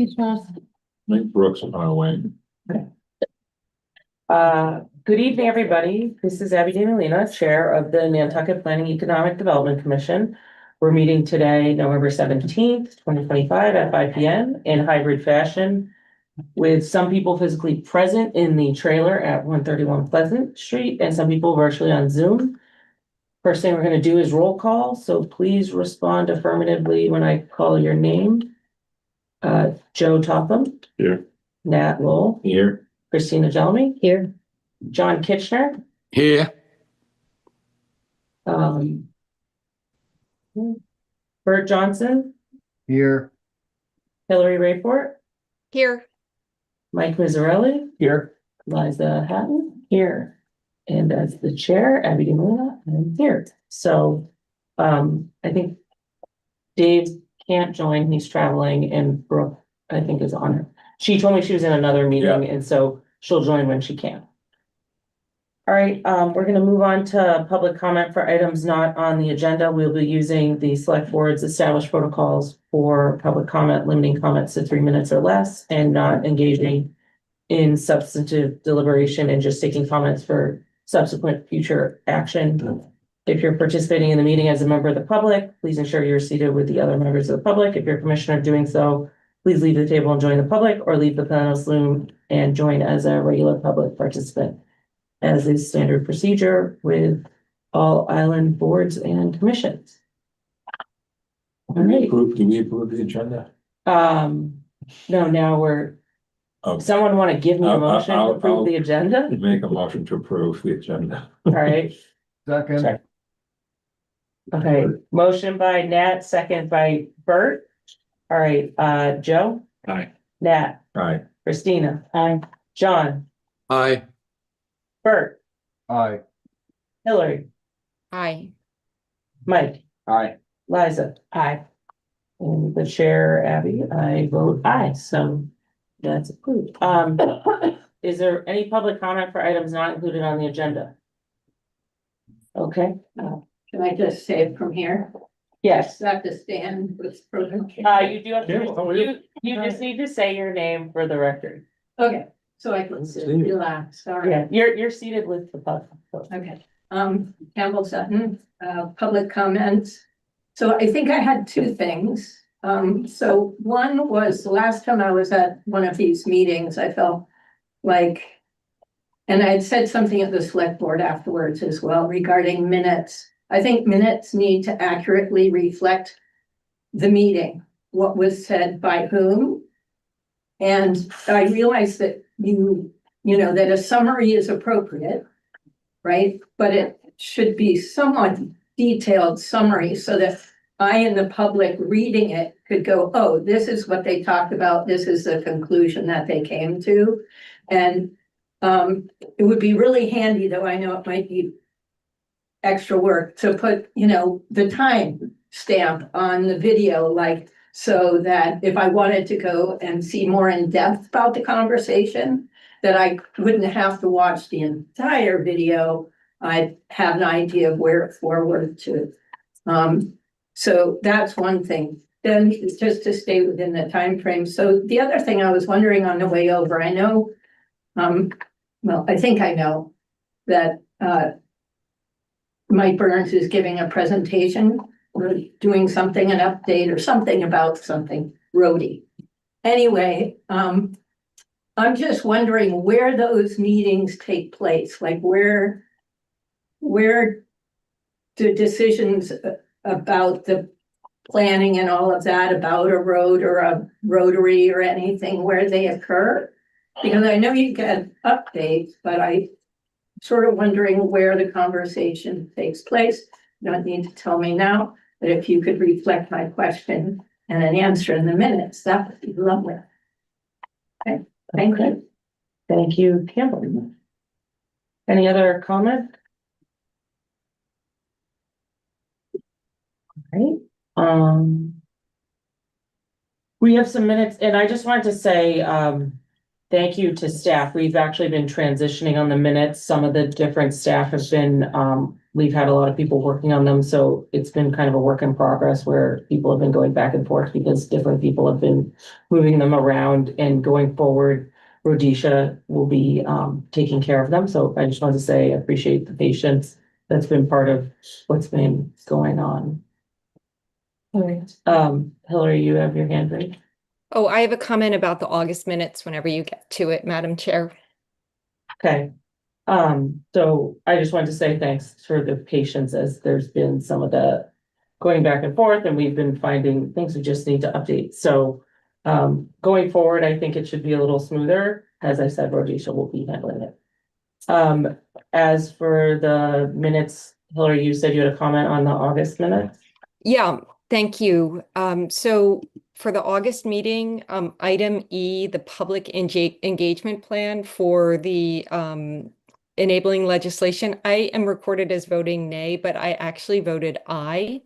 Lake Brooks on our way. Good evening, everybody. This is Abby DeMolina, Chair of the Nantucket Planning Economic Development Commission. We're meeting today, November 17th, 2025 at 5 p.m. in hybrid fashion with some people physically present in the trailer at 131 Pleasant Street and some people virtually on Zoom. First thing we're going to do is roll call, so please respond affirmatively when I call your name. Joe Topham. Here. Nat Lowell. Here. Christina Jelmy. Here. John Kitchener. Here. Bert Johnson. Here. Hillary Rayfort. Here. Mike Mizzarelli. Here. Liza Hatton. Here. And as the chair, Abby DeMolina, I'm here. So I think Dave can't join, he's traveling, and Brooke, I think, is on it. She told me she was in another meeting, and so she'll join when she can. All right, we're gonna move on to public comment for items not on the agenda. We'll be using the select board's established protocols for public comment, limiting comments to 3 minutes or less, and not engaging in substantive deliberation and just taking comments for subsequent future action. If you're participating in the meeting as a member of the public, please ensure you're seated with the other members of the public. If you're a commissioner doing so, please leave the table and join the public, or leave the panel room and join as a regular public participant, as is standard procedure with all island boards and commissions. All right. Do we approve the agenda? No, now we're, Oh, someone want to give me a motion to I'll approve the agenda? make a motion to approve the agenda. All right. Second. Check. Okay, motion by Nat, second by Bert. All right, Joe, Aye. Nat, Aye. Christina, aye, John, Aye. Bert, Aye. Hillary, Aye. Mike, Aye. Liza, aye. And the chair, Abby, I vote aye, so that's approved. Is there any public comment for items not included on the agenda? Okay, Can I just say it from here? yes, I have to stand with protocol. you do have Yeah, well, how are you? to, you just need to say your name for the record. Okay, so I can sit, See. relax, sorry. Yeah, you're seated with the public. Okay, Campbell Sutton, public comments. So I think I had two things. So one was the last time I was at one of these meetings, I felt like, and I had said something at the select board afterwards as well regarding minutes. I think minutes need to accurately reflect the meeting, what was said by whom. And I realize that you know, that a summary is appropriate, right? But it should be somewhat detailed summary so that I and the public reading it could go, oh, this is what they talked about. This is the conclusion that they came to. And it would be really handy, though I know it might be extra work, to put, you know, the time stamp on the video, like, so that if I wanted to go and see more in depth about the conversation, that I wouldn't have to watch the entire video. I'd have an idea of where it forward to. So that's one thing. Then just to stay within the time frame. So the other thing I was wondering on the way over, I know, well, I think I know that Mike Burns is giving a presentation or doing something, an update or something about something roady. Anyway, I'm just wondering where those meetings take place, like where the decisions about the planning and all of that about a road or a rotary or anything, where they occur. Because I know you get updates, but I sort of wondering where the conversation takes place. You don't need to tell me now, but if you could reflect my question and an answer in the minutes, that would be lovely. Okay, thank you. Thank you, Campbell. Any other comment? All right, we have some minutes, and I just wanted to say, thank you to staff. We've actually been transitioning on the minutes. Some of the different staff have been, we've had a lot of people working on them, so it's been kind of a work in progress where people have been going back and forth because different people have been moving them around, and going forward, Rhodesia will be taking care of them. So I just wanted to say I appreciate the patience that's been part of what's been going on. All right, Hillary, you have your hand raised. Oh, I have a comment about the August minutes whenever you get to it, Madam Chair. Okay. So I just wanted to say thanks for the patience, as there's been some of the going back and forth, and we've been finding things we just need to update. So going forward, I think it should be a little smoother. As I said, Rhodesia will be handling it. As for the minutes, Hillary, you said you had a comment on the August minutes? Yeah, thank you. So for the August meeting, item E, the public engagement plan for the enabling legislation, I am recorded as voting nay, but I actually voted aye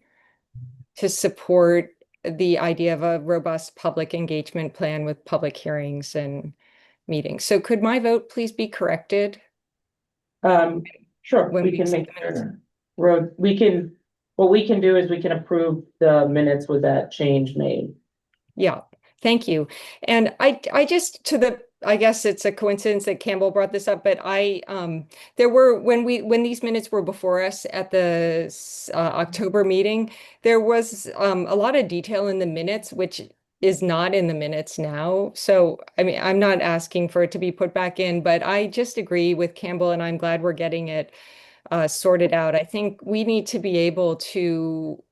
to support the idea of a robust public engagement plan with public hearings and meetings. So could my vote please be corrected? Sure, When we we can accept make the minutes. sure. What we can do is we can approve the minutes with that change made. Yeah, thank you. And I just I guess it's a coincidence that Campbell brought this up, but there were, when these minutes were before us at the October meeting, there was a lot of detail in the minutes, which is not in the minutes now. So, I mean, I'm not asking for it to be put back in, but I just agree with Campbell, and I'm glad we're getting it sorted out. I think we need to be able to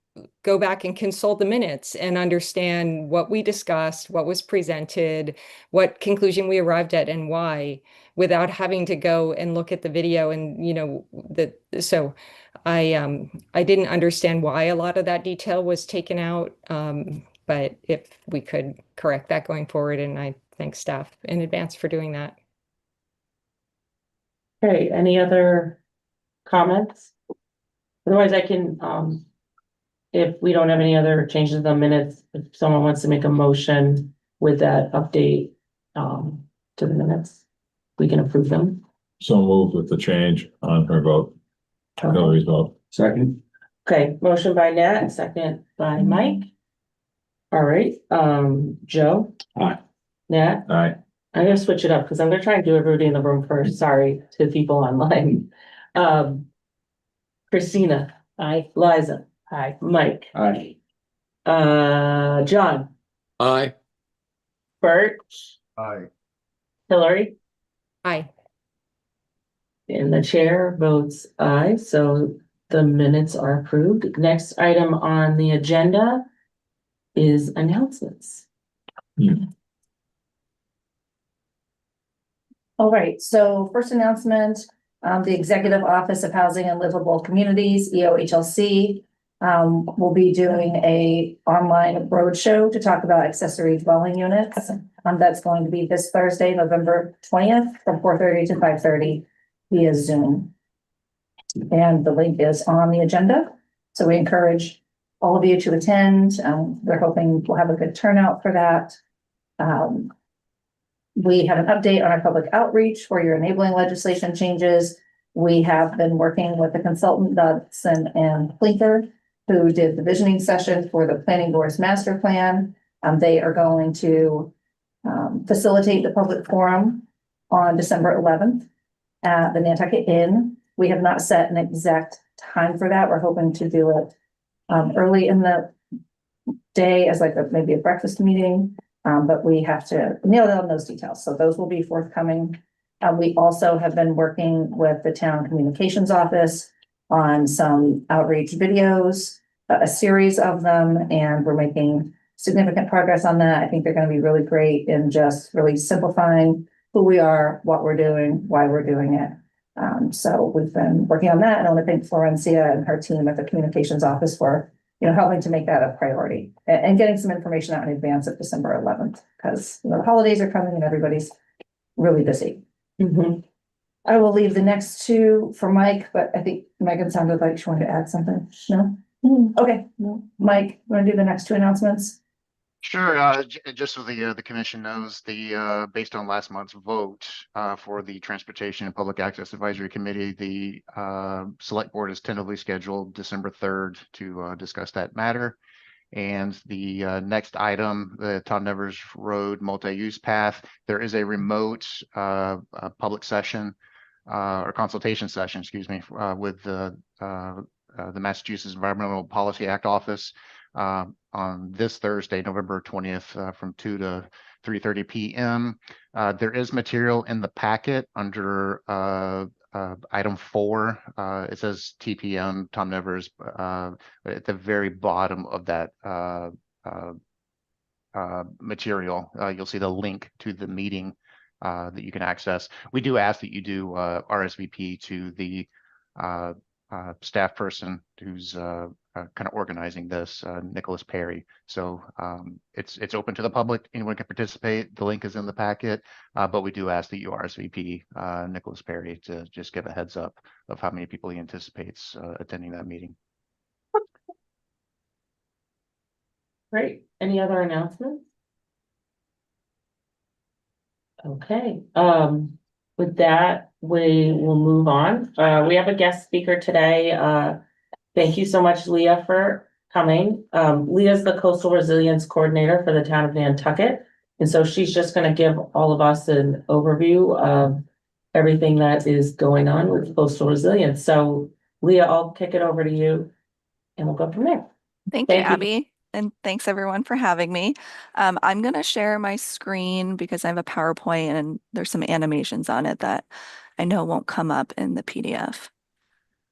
go back and consult the minutes and understand what we discussed, what was presented, what conclusion we arrived at, and why, without having to go and look at the video. And so I didn't understand why a lot of that detail was taken out, but if we could correct that going forward, and I thank staff in advance for doing that. Okay, any other comments? Otherwise, I can, if we don't have any other changes in the minutes, if someone wants to make a motion with that update, to the minutes, we can approve them. So moved with the change on her vote, Hillary's vote. Second. Okay, motion by Nat, second by Mike. All right, Joe? Aye. Nat? Aye. I'm gonna switch it up because I'm gonna try and do everybody in the room first. Sorry to people online. Christina? Aye. Liza? Aye. Mike? Aye. John? Aye. Bert? Aye. Hillary? Aye. And the chair votes aye, so the minutes are approved. Next item on the agenda is announcements. All right, so first announcement, the Executive Office of Housing and Livable Communities, EOHLC, will be doing a online roadshow to talk about accessory dwelling units. That's going to be this Thursday, November 20th, from 4:30 to 5:30 via Zoom. And the link is on the agenda, so we encourage all of you to attend. We're hoping we'll have a good turnout for that. We have an update on our public outreach for your enabling legislation changes. We have been working with the consultant Dodson and Plinker, who did the visioning session for the planning board's master plan. They are going to facilitate the public forum on December 11th at the Nantucket Inn. We have not set an exact time for that. We're hoping to do it early in the day as like maybe a breakfast meeting. But we have to nail down those details. So those will be forthcoming. We also have been working with the town communications office on some outreach videos, a series of them, and we're making significant progress on that. I think they're going to be really great in just really simplifying who we are, what we're doing, why we're doing it. So we've been working on that, and I want to thank Florencia and her team at the communications office for helping to make that a priority and getting some information out in advance of December 11th, because the holidays are coming and everybody's really busy. I will leave the next two for Mike, but I think Megan sounded like she wanted to add something. No? Okay. No. Mike, you want to do the next two announcements? Sure. Just so the commission knows, based on last month's vote for the Transportation and Public Access Advisory Committee, the select board is tentatively scheduled December 3rd to discuss that matter. And the next item, the Tom Nevers Road multi-use path, there is a remote public session or consultation session, excuse me, with the Massachusetts Environmental Policy Act office on this Thursday, November 20th, from 2 to 3:30 p.m. There is material in the packet under item 4. It says TPM, Tom Nevers, at the very bottom of that material, you'll see the link to the meeting that you can access. We do ask that you do RSVP to the staff person who's kind of organizing this, Nicholas Perry. So it's open to the public. Anyone can participate. The link is in the packet, but we do ask that you RSVP Nicholas Perry to just give a heads up of how many people he anticipates attending that meeting. Great. Any other announcements? Okay, with that, we will move on. We have a guest speaker today. Thank you so much, Leah, for coming. Leah is the Coastal Resilience Coordinator for the town of Nantucket. And so she's just going to give all of us an overview of everything that is going on with coastal resilience. So Leah, I'll kick it over to you and we'll go from there. Thank you, Thank you. Abby. And thanks everyone for having me. I'm going to share my screen because I have a PowerPoint and there's some animations on it that I know won't come up in the PDF.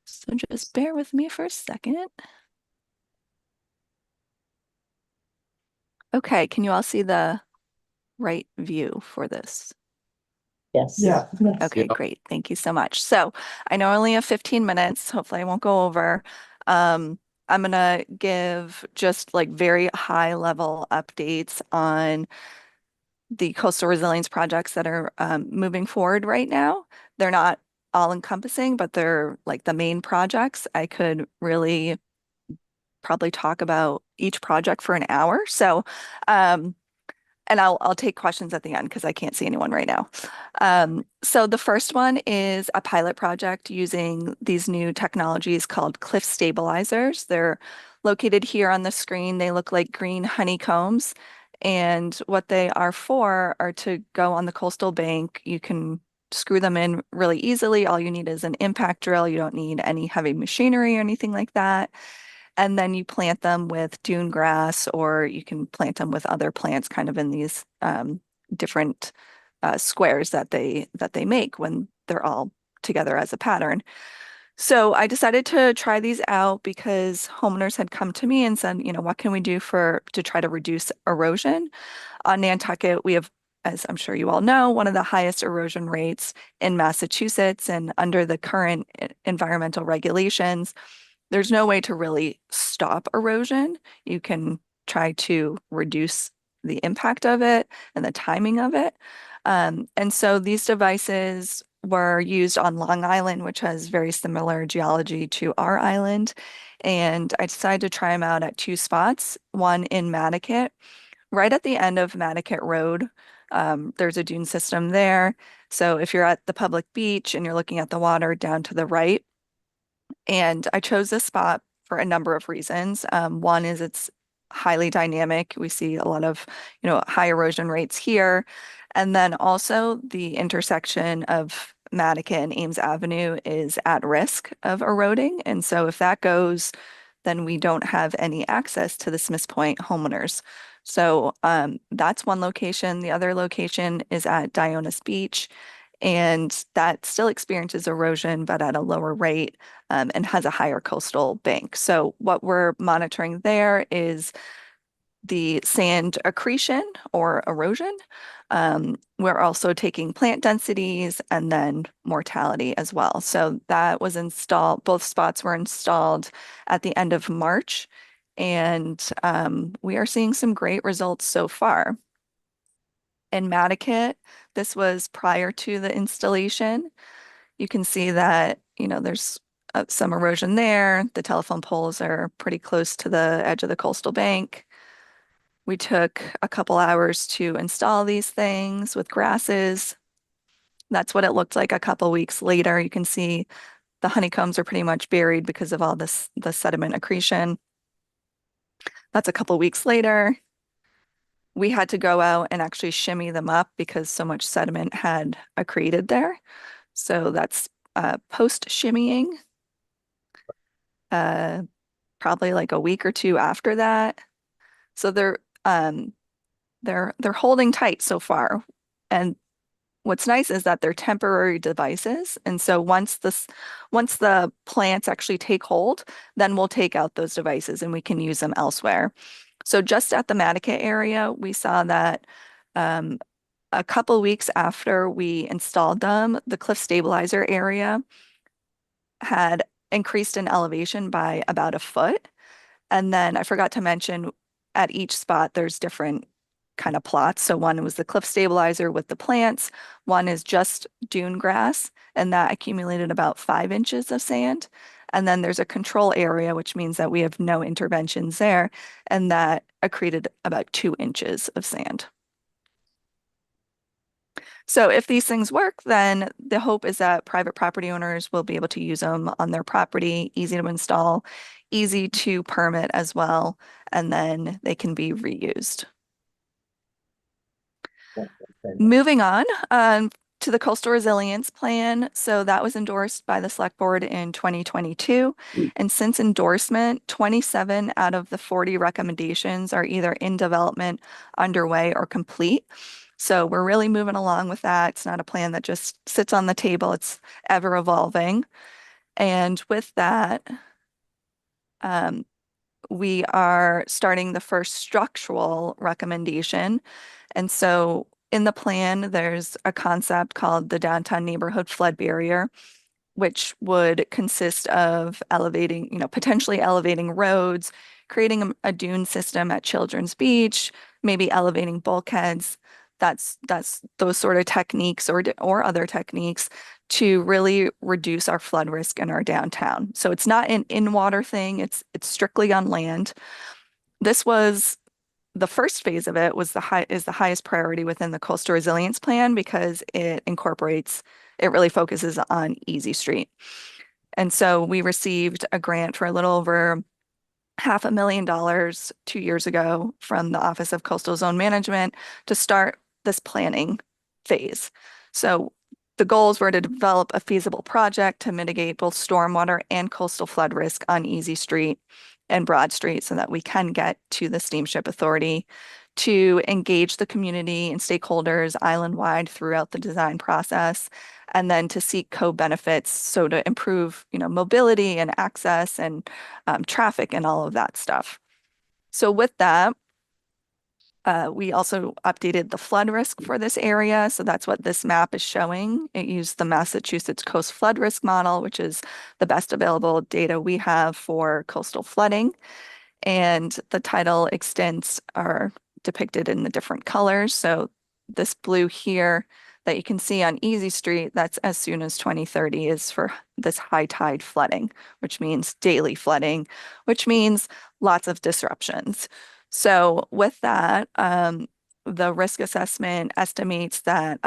So just bear with me for a second. Okay, can you all see the right view for this? Yes. Yeah. Okay, great. Thank you so much. So I know I only have 15 minutes. Hopefully I won't go over. I'm gonna give just like very high level updates on the coastal resilience projects that are moving forward right now. They're not all encompassing, but they're like the main projects. I could really probably talk about each project for an hour. So and I'll take questions at the end because I can't see anyone right now. So the first one is a pilot project using these new technologies called cliff stabilizers. They're located here on the screen. They look like green honeycombs. And what they are for are to go on the coastal bank. You can screw them in really easily. All you need is an impact drill. You don't need any heavy machinery or anything like that. And then you plant them with dune grass, or you can plant them with other plants kind of in these different squares that they make when they're all together as a pattern. So I decided to try these out because homeowners had come to me and said, you know, what can we do to try to reduce erosion? On Nantucket, we have, as I'm sure you all know, one of the highest erosion rates in Massachusetts, and under the current environmental regulations, there's no way to really stop erosion. You can try to reduce the impact of it and the timing of it. And so these devices were used on Long Island, which has very similar geology to our island. And I decided to try them out at 2 spots, one in Nantucket, right at the end of Nantucket Road. There's a dune system there. So if you're at the public beach and you're looking at the water down to the right, and I chose this spot for a number of reasons. One is it's highly dynamic. We see a lot of, high erosion rates here. And then also the intersection of Mattocket and Ames Avenue is at risk of eroding. And so if that goes, then we don't have any access to the Smiths Point homeowners. So that's one location. The other location is at Dionis Beach, and that still experiences erosion, but at a lower rate, and has a higher coastal bank. So what we're monitoring there is the sand accretion or erosion. We're also taking plant densities and then mortality as well. So that was installed, both spots were installed at the end of March, and we are seeing some great results so far. In Mattocket, this was prior to the installation. You can see that, there's some erosion there. The telephone poles are pretty close to the edge of the coastal bank. We took a couple hours to install these things with grasses. That's what it looked like a couple weeks later. You can see the honeycombs are pretty much buried because of all this, the sediment accretion. That's a couple weeks later. We had to go out and actually shimmy them up because so much sediment had accreted there. So that's post shimmying. Probably like a week or two after that. So they're holding tight so far. And what's nice is that they're temporary devices. And so once the plants actually take hold, then we'll take out those devices and we can use them elsewhere. So just at the Nantucket area, we saw that a couple weeks after we installed them, the cliff stabilizer area had increased in elevation by about a foot. And then I forgot to mention at each spot, there's different kind of plots. So one was the cliff stabilizer with the plants. One is just dune grass, and that accumulated about 5 inches of sand. And then there's a control area, which means that we have no interventions there, and that accreted about 2 inches of sand. So if these things work, then the hope is that private property owners will be able to use them on their property, easy to install, easy to permit as well, and then they can be reused. Moving on to the Coastal Resilience Plan. So that was endorsed by the Select Board in 2022. And since endorsement, 27 out of the 40 recommendations are either in development, underway, or complete. So we're really moving along with that. It's not a plan that just sits on the table. It's ever evolving. And with that, we are starting the first structural recommendation. And so in the plan, there's a concept called the Downtown Neighborhood Flood Barrier, which would consist of elevating, potentially elevating roads, creating a dune system at Children's Beach, maybe elevating bulkheads. That's those sort of techniques or other techniques to really reduce our flood risk in our downtown. So it's not an in-water thing, it's strictly on land. This was the first phase of it was the highest priority within the Coastal Resilience Plan because it really focuses on Easy Street. And so we received a grant for a little over $500,000 2 years ago from the Office of Coastal Zone Management to start this planning phase. So the goals were to develop a feasible project to mitigate both stormwater and coastal flood risk on Easy Street and Broad Street so that we can get to the Steamship Authority, to engage the community and stakeholders island-wide throughout the design process, and then to seek co-benefits, so to improve, mobility and access and traffic and all of that stuff. So with that, we also updated the flood risk for this area. So that's what this map is showing. It used the Massachusetts Coast Flood Risk Model, which is the best available data we have for coastal flooding. And the tidal extents are depicted in the different colors. So this blue here that you can see on Easy Street, that's as soon as 2030 is for this high tide flooding, which means daily flooding, which means lots of disruptions. So with that, the risk assessment estimates that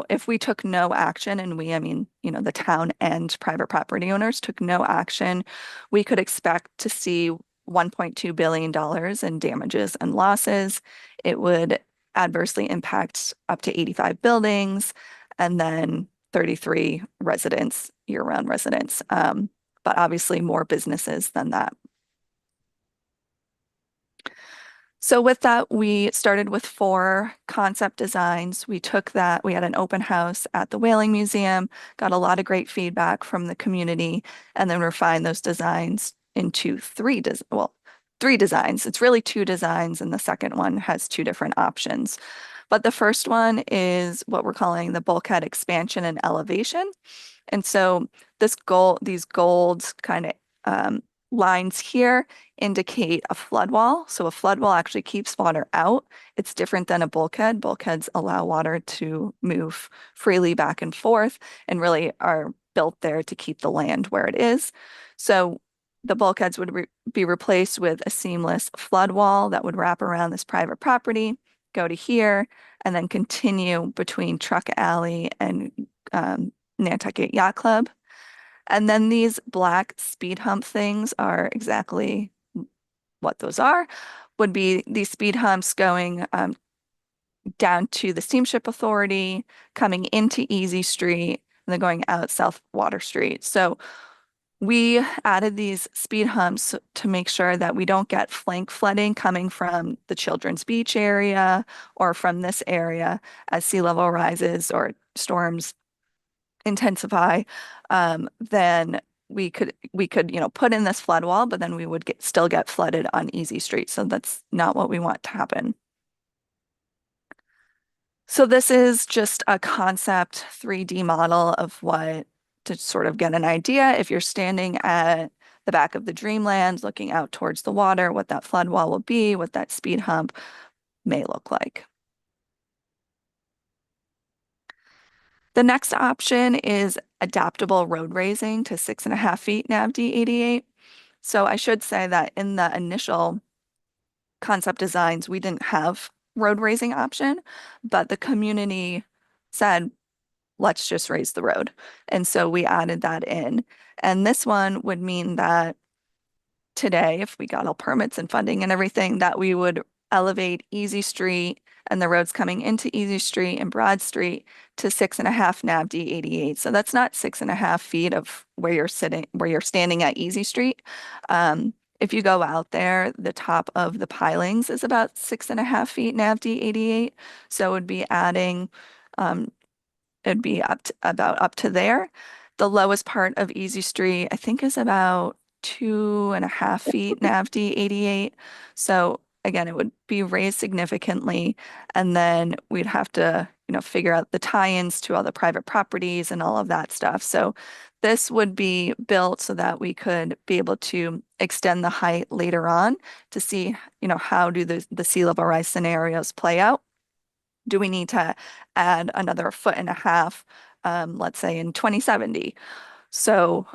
if we took no action, and I mean, the town and private property owners took no action, we could expect to see $1.2 billion in damages and losses. It would adversely impact up to 85 buildings and then 33 residents, year-round residents, but obviously more businesses than that. So with that, we started with 4 concept designs. We took that, we had an open house at the Whaling Museum, got a lot of great feedback from the community, and then refined those designs into 3 designs. It's really 2 designs, and the second one has 2 different options. But the first one is what we're calling the bulkhead expansion and elevation. And so these gold kind of lines here indicate a flood wall. So a flood wall actually keeps water out. It's different than a bulkhead. Bulkheads allow water to move freely back and forth and really are built there to keep the land where it is. So the bulkheads would be replaced with a seamless flood wall that would wrap around this private property, go to here, and then continue between Truck Alley and Nantucket Yacht Club. And then these black speed hump things are exactly what those are, would be these speed humps going down to the Steamship Authority, coming into Easy Street, and then going out South Water Street. So we added these speed humps to make sure that we don't get flank flooding coming from the Children's Beach area or from this area as sea level rises or storms intensify. Then we could put in this flood wall, but then we would still get flooded on Easy Street. So that's not what we want to happen. So this is just a concept 3D model of what to sort of get an idea if you're standing at the back of the Dreamland looking out towards the water, what that flood wall will be, what that speed hump may look like. The next option is adaptable road raising to 6.5 feet NAVD 88. So I should say that in the initial concept designs, we didn't have road raising option, but the community said, let's just raise the road. And so we added that in. And this one would mean that today, if we got all permits and funding and everything, that we would elevate Easy Street and the roads coming into Easy Street and Broad Street to 6.5 NAVD 88. So that's not 6.5 feet of where you're standing at Easy Street. If you go out there, the top of the pilings is about 6.5 feet NAVD 88. So it would be adding, it'd be up to there. The lowest part of Easy Street, I think, is about 2.5 feet NAVD 88. So again, it would be raised significantly, and then we'd have to, figure out the tie-ins to all the private properties and all of that stuff. So this would be built so that we could be able to extend the height later on to see, how do the sea level rise scenarios play out. Do we need to add another 1.5 feet, let's say in 2070? So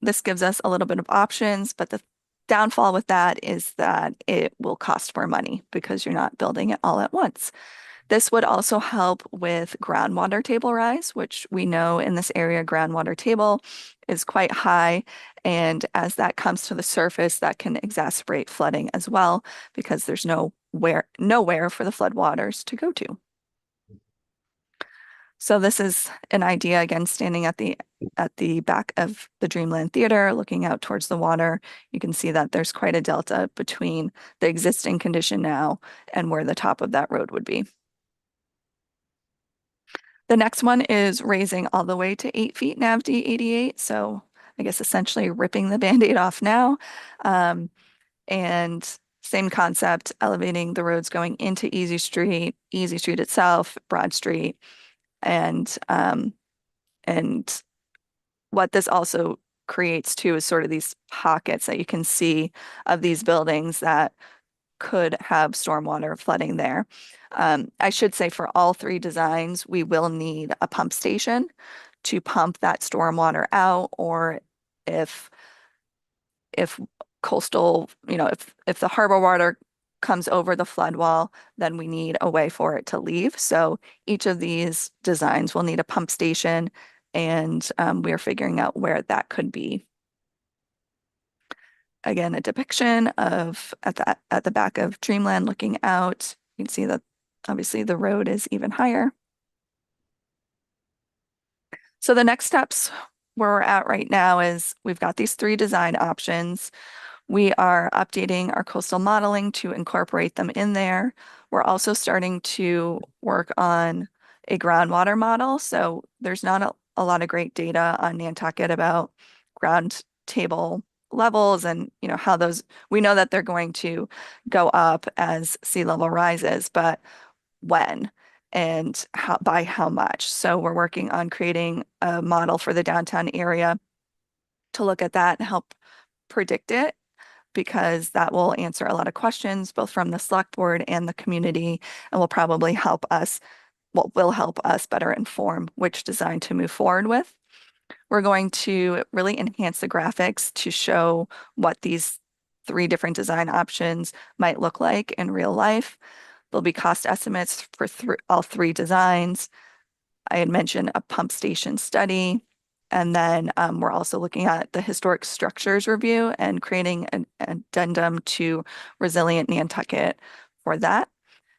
this gives us a little bit of options, but the downfall with that is that it will cost more money because you're not building it all at once. This would also help with groundwater table rise, which we know in this area groundwater table is quite high. And as that comes to the surface, that can exacerbate flooding as well because there's nowhere for the floodwaters to go to. So this is an idea, again, standing at the back of the Dreamland Theater, looking out towards the water. You can see that there's quite a delta between the existing condition now and where the top of that road would be. The next one is raising all the way to 8 feet NAVD 88. So I guess essentially ripping the Band-Aid off now. And same concept, elevating the roads going into Easy Street itself, Broad Street. And what this also creates too is sort of these pockets that you can see of these buildings that could have stormwater flooding there. I should say for all three designs, we will need a pump station to pump that stormwater out, or if coastal, if the harbor water comes over the flood wall, then we need a way for it to leave. So each of these designs will need a pump station, and we are figuring out where that could be. Again, a depiction of at the back of Dreamland looking out. You can see that obviously the road is even higher. So the next steps where we're at right now is we've got these three design options. We are updating our coastal modeling to incorporate them in there. We're also starting to work on a groundwater model. So there's not a lot of great data on Nantucket about ground table levels and how those, we know that they're going to go up as sea level rises, but when and by how much. So we're working on creating a model for the downtown area to look at that and help predict it, because that will answer a lot of questions both from the select board and the community, and will probably help us, will help us better inform which design to move forward with. We're going to really enhance the graphics to show what these 3 different design options might look like in real life. There'll be cost estimates for all 3 designs. I had mentioned a pump station study. And then we're also looking at the historic structures review and creating an addendum to Resilient Nantucket for that.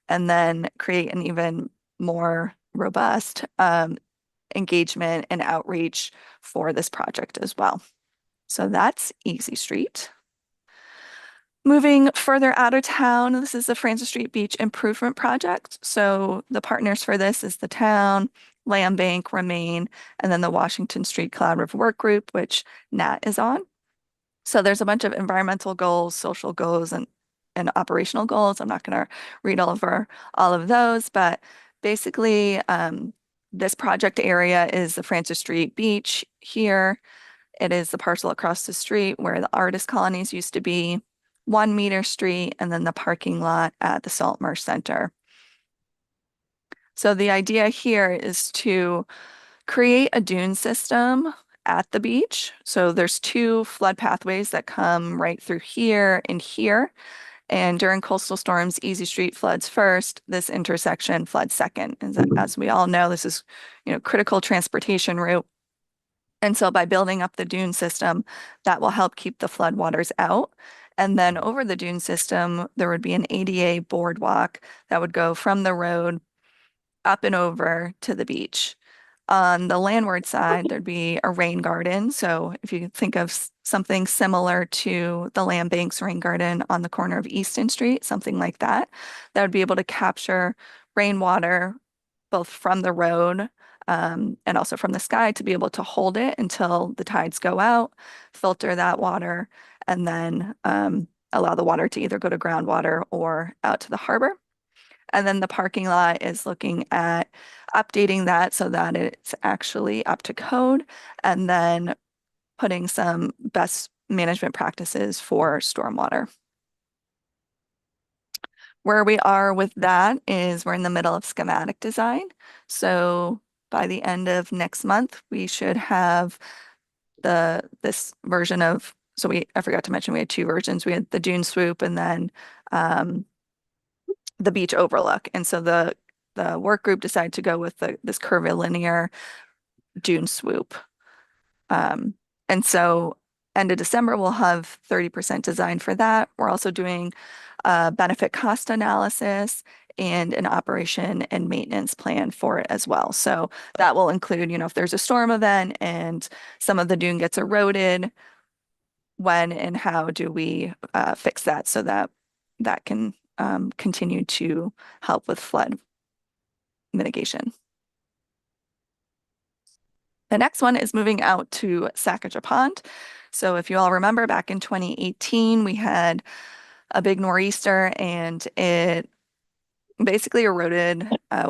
And then create an even more robust engagement and outreach for this project as well. So that's Easy Street. Moving further out of town, this is the Francis Street Beach Improvement Project. So the partners for this is the town, Land Bank, Remain, and then the Washington Street Collaborative Work Group, which Nat is on. So there's a bunch of environmental goals, social goals, and operational goals. I'm not going to read over all of those, but basically this project area is the Francis Street Beach here. It is the parcel across the street where the artist colonies used to be, 1 Meter Street, and then the parking lot at the Saltmarsh Center. So the idea here is to create a dune system at the beach. So there's 2 flood pathways that come right through here and here. And during coastal storms, Easy Street floods first. This intersection floods second. As we all know, this is, critical transportation route. And so by building up the dune system, that will help keep the floodwaters out. And then over the dune system, there would be an ADA boardwalk that would go from the road up and over to the beach. On the landward side, there'd be a rain garden. So if you think of something similar to the Land Bank's rain garden on the corner of Easton Street, something like that, that would be able to capture rainwater both from the road and also from the sky to be able to hold it until the tides go out, filter that water, and then allow the water to either go to groundwater or out to the harbor. And then the parking lot is looking at updating that so that it's actually up to code, and then putting some best management practices for stormwater. Where we are with that is we're in the middle of schematic design. So by the end of next month, we should have this version of, I forgot to mention we had 2 versions. We had the dune swoop and then the beach overlook. And so the work group decided to go with this curvilinear dune swoop. And so end of December, we'll have 30% design for that. We're also doing a benefit cost analysis and an operation and maintenance plan for it as well. So that will include, if there's a storm event and some of the dune gets eroded, when and how do we fix that so that can continue to help with flood mitigation. The next one is moving out to Sacajah Pond. So if you all remember, back in 2018, we had a big nor'easter and it basically eroded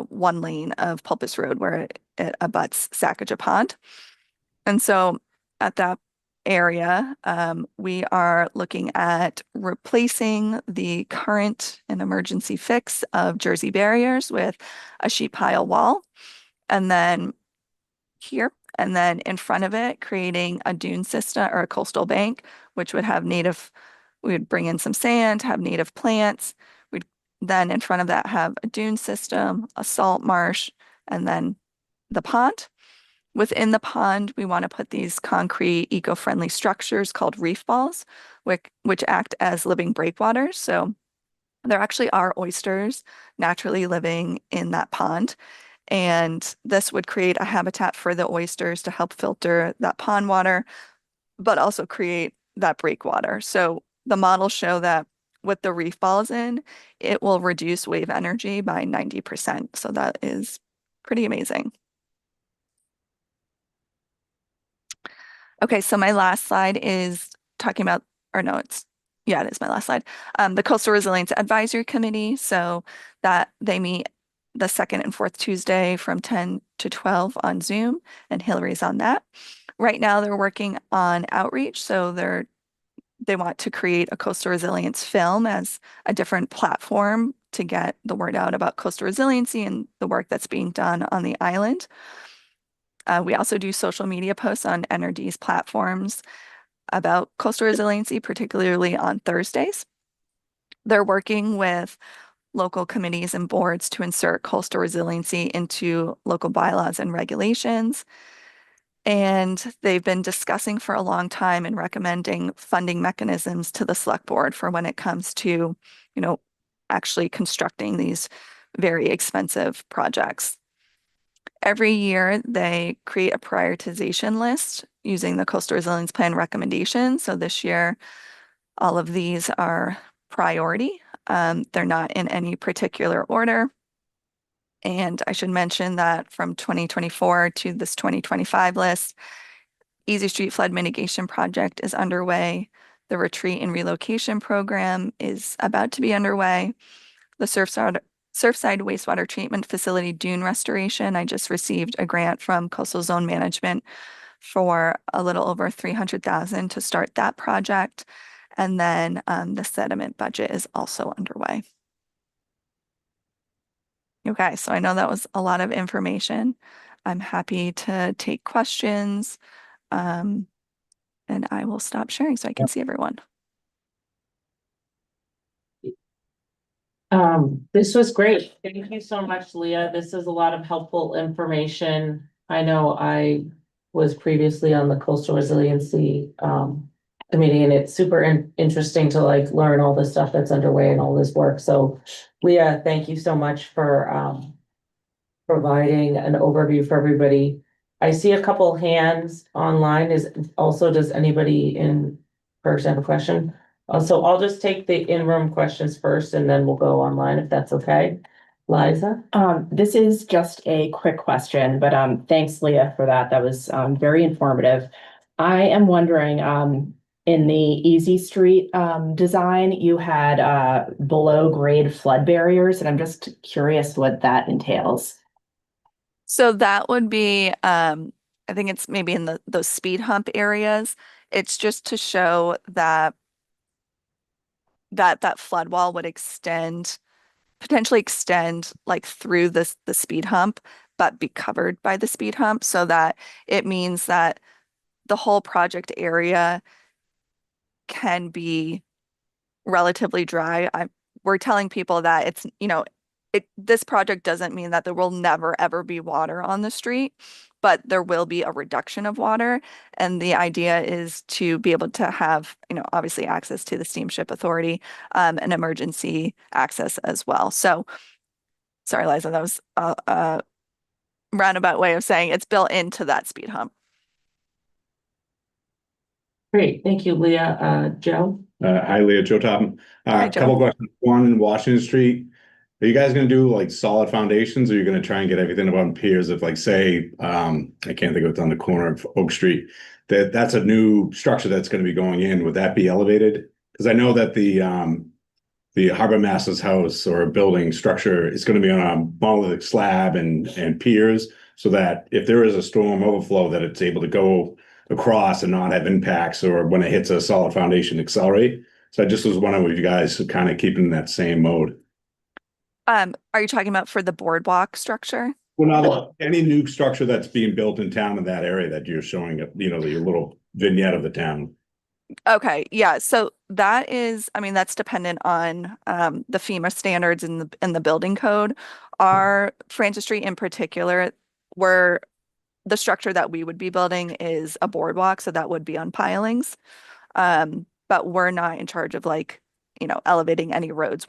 1 lane of Pulpus Road where it abuts Sacajah Pond. And so at that area, we are looking at replacing the current and emergency fix of Jersey barriers with a sheet pile wall. And then here, and then in front of it, creating a dune system or a coastal bank, which would have we would bring in some sand, have native plants. We'd then in front of that have a dune system, a salt marsh, and then the pond. Within the pond, we want to put these concrete eco-friendly structures called reef balls, which act as living breakwaters. So there actually are oysters naturally living in that pond. And this would create a habitat for the oysters to help filter that pond water, but also create that breakwater. So the models show that with the reef balls in, it will reduce wave energy by 90%. So that is pretty amazing. Okay, so my last slide is talking about, it is my last slide. The Coastal Resilience Advisory Committee. So that they meet the 2nd and 4th Tuesday from 10 to 12 on Zoom, and Hillary's on that. Right now they're working on outreach. So they want to create a coastal resilience film as a different platform to get the word out about coastal resiliency and the work that's being done on the island. We also do social media posts on NRD's platforms about coastal resiliency, particularly on Thursdays. They're working with local committees and boards to insert coastal resiliency into local bylaws and regulations. And they've been discussing for a long time and recommending funding mechanisms to the select board for when it comes to, actually constructing these very expensive projects. Every year, they create a prioritization list using the Coastal Resilience Plan recommendations. So this year, all of these are priority. They're not in any particular order. And I should mention that from 2024 to this 2025 list, Easy Street Flood Mitigation Project is underway. The Retreat and Relocation Program is about to be underway. The Surfside Wastewater Treatment Facility dune restoration, I just received a grant from Coastal Zone Management for a little over $300,000 to start that project. And then the sediment budget is also underway. Okay, so I know that was a lot of information. I'm happy to take questions. And I will stop sharing so I can see everyone. This was great. Thank you so much, Leah. This is a lot of helpful information. I know I was previously on the coastal resiliency committee, and it's super interesting to like learn all the stuff that's underway and all this work. So Leah, thank you so much for providing an overview for everybody. I see a couple hands online. Does anybody in person have a question? So I'll just take the in-room questions first and then we'll go online if that's okay. Liza? This is just a quick question, but thanks, Leah, for that. That was very informative. I am wondering, in the Easy Street design, you had below grade flood barriers, and I'm just curious what that entails. So that would be, I think it's maybe in those speed hump areas. It's just to show that that flood wall would potentially extend like through the speed hump, but be covered by the speed hump, so that it means that the whole project area can be relatively dry. We're telling people that it's, this project doesn't mean that there will never ever be water on the street, but there will be a reduction of water. And the idea is to be able to have, obviously access to the steamship authority, and emergency access as well. So sorry, Liza, that was a roundabout way of saying it's built into that speed hump. Great, thank you, Leah. Joe? Hi, Leah, Joe Topham. Hi, Joe. Couple questions. One, Washington Street. Are you guys gonna do like solid foundations, or are you gonna try and get everything up on piers of like, say, I can't think of it, on the corner of Oak Street? That's a new structure that's gonna be going in. Would that be elevated? Because I know that the harbor master's house or building structure is gonna be on a monolithic slab and piers, so that if there is a storm overflow, that it's able to go across and not have impacts, or when it hits a solid foundation, accelerate. So I just was wondering if you guys are kind of keeping that same mode. Are you talking about for the boardwalk structure? Well, not any new structure that's being built in town in that area that you're showing, your little vignette of the town. Okay, yeah. So that is, that's dependent on the FEMA standards and the building code. Our Francis Street in particular, where the structure that we would be building is a boardwalk, so that would be on pilings. But we're not in charge of elevating any roads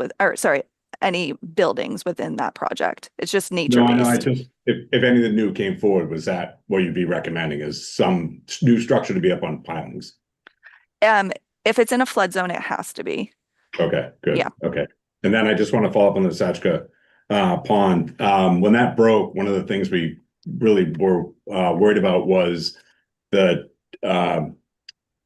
any buildings within that project. It's just nature based. No, I know. If anything new came forward, was that what you'd be recommending, is some new structure to be up on pilings? If it's in a flood zone, it has to be. Okay, good. Yeah. Okay. And then I just want to follow up on the Satchka pond. When that broke, one of the things we really were worried about was the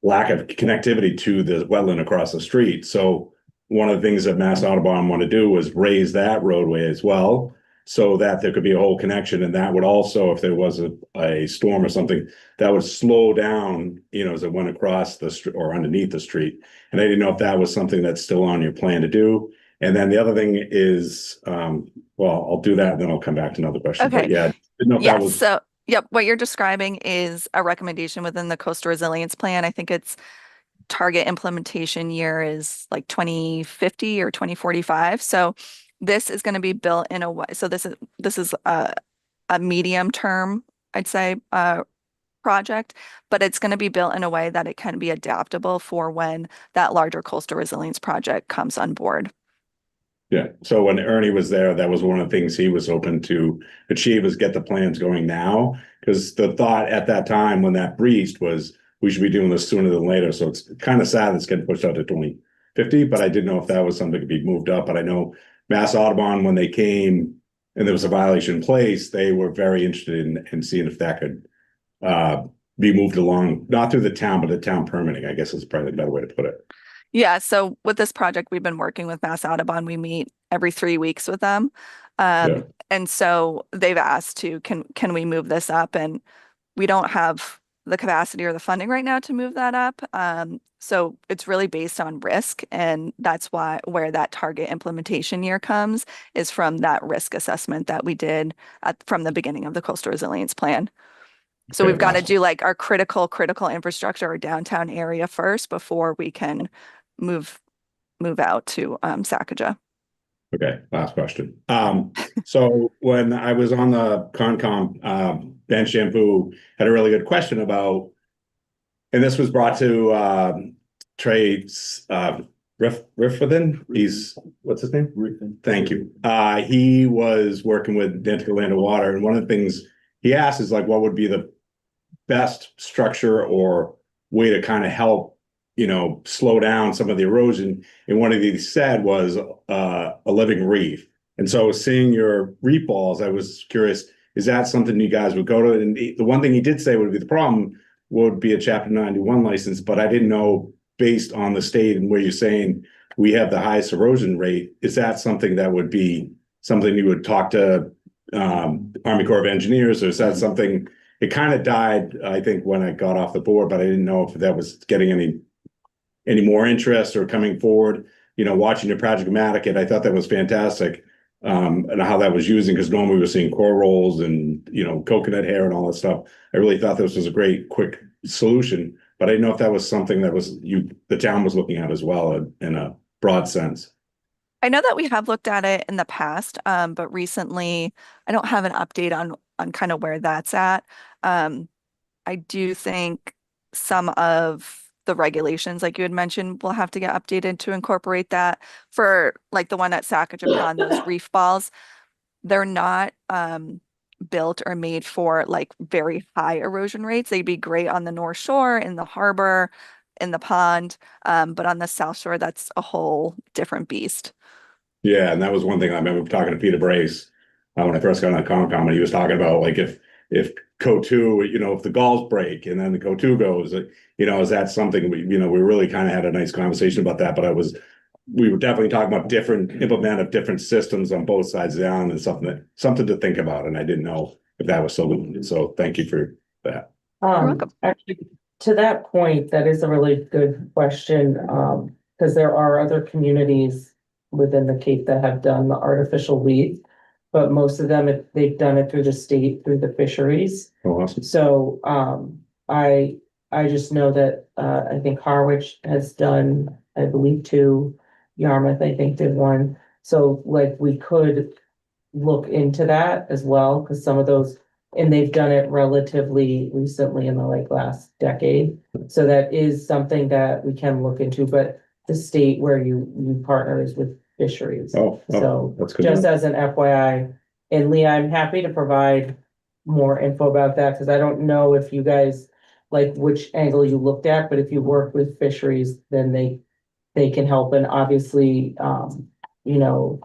lack of connectivity to the wetland across the street. So one of the things that Mass Audubon wanted to do was raise that roadway as well, so that there could be a whole connection. And that would also, if there was a storm or something, that would slow down, as it went across the street or underneath the street. And I didn't know if that was something that's still on your plan to do. And then the other thing is, well, I'll do that and then I'll come back to another question. Okay. But yeah, didn't know if that was. So Yep, what you're describing is a recommendation within the coastal resilience plan. I think its target implementation year is like 2050 or 2045. So this is going to be built in a way. So this is a medium term, I'd say, project, but it's going to be built in a way that it can be adaptable for when that larger coastal resilience project comes on board. Yeah, so when Ernie was there, that was one of the things he was hoping to achieve, is get the plans going now. Because the thought at that time when that breached was we should be doing this sooner than later. So it's kind of sad it's getting pushed out to 2050, but I didn't know if that was something to be moved up. But I know Mass Audubon, when they came and there was a violation in place, they were very interested in seeing if that could be moved along, not through the town, but the town permitting, I guess is probably the better way to put it. Yeah, so with this project, we've been working with Mass Audubon. We meet every 3 weeks with them. Yeah. And so they've asked to, can we move this up? And we don't have the capacity or the funding right now to move that up. So it's really based on risk. And that's where that target implementation year comes, is from that risk assessment that we did from the beginning of the coastal resilience plan. So Okay, we've got to awesome. do like our critical infrastructure or downtown area first before we can move out to Sacajah. Okay, last question. So when I was on the Concom, Ben Shampoo had a really good question about, and this was brought to Trey Riffithen. What's his name? Thank you. He was working with Nantucket Land and Water, and one of the things he asked is like, what would be the best structure or way to kind of help, slow down some of the erosion. And one of these said was a living reef. And so seeing your reef balls, I was curious, is that something you guys would go to? And the one thing he did say would be the problem would be a Chapter 91 license, but I didn't know, based on the state and where you're saying we have the highest erosion rate, is that something that would be something you would talk to Army Corps of Engineers, or is that something? It kind of died, I think, when I got off the board, but I didn't know if that was getting any more interest or coming forward. Watching your Project Nantucket, I thought that was fantastic, and how that was using, because normally we were seeing core rolls and coconut hair and all that stuff. I really thought this was a great, quick solution, but I didn't know if that was something that the town was looking at as well in a broad sense. I know that we have looked at it in the past, but recently I don't have an update on kind of where that's at. I do think some of the regulations, like you had mentioned, will have to get updated to incorporate that. For like the one at Sacajah Pond, those reef balls, they're not built or made for like very high erosion rates. They'd be great on the North Shore, in the harbor, in the pond, but on the South Shore, that's a whole different beast. Yeah, and that was one thing I remember talking to Peter Brace when I first got on Concom, and he was talking about like if CO2, if the galls break and then the CO2 goes, is that something we really kind of had a nice conversation about that. But we were definitely talking about implement of different systems on both sides of the island, and something to think about. And I didn't know if that was so. So thank you for that. You're welcome. Actually, to that point, that is a really good question, because there are other communities within the Cape that have done the artificial reef, but most of them, they've done it through the state, through the fisheries. Oh, awesome. So, I just know that, I think Harwich has done, I believe, 2. Yarmouth, I think, did 1. So like we could look into that as well, because some of those, and they've done it relatively recently in the last decade. So that is something that we can look into, but the state where you partner is with fisheries. So that's good. just as an FYI, and Leah, I'm happy to provide more info about that, because I don't know if you guys which angle you looked at, but if you work with fisheries, then they can help. And obviously,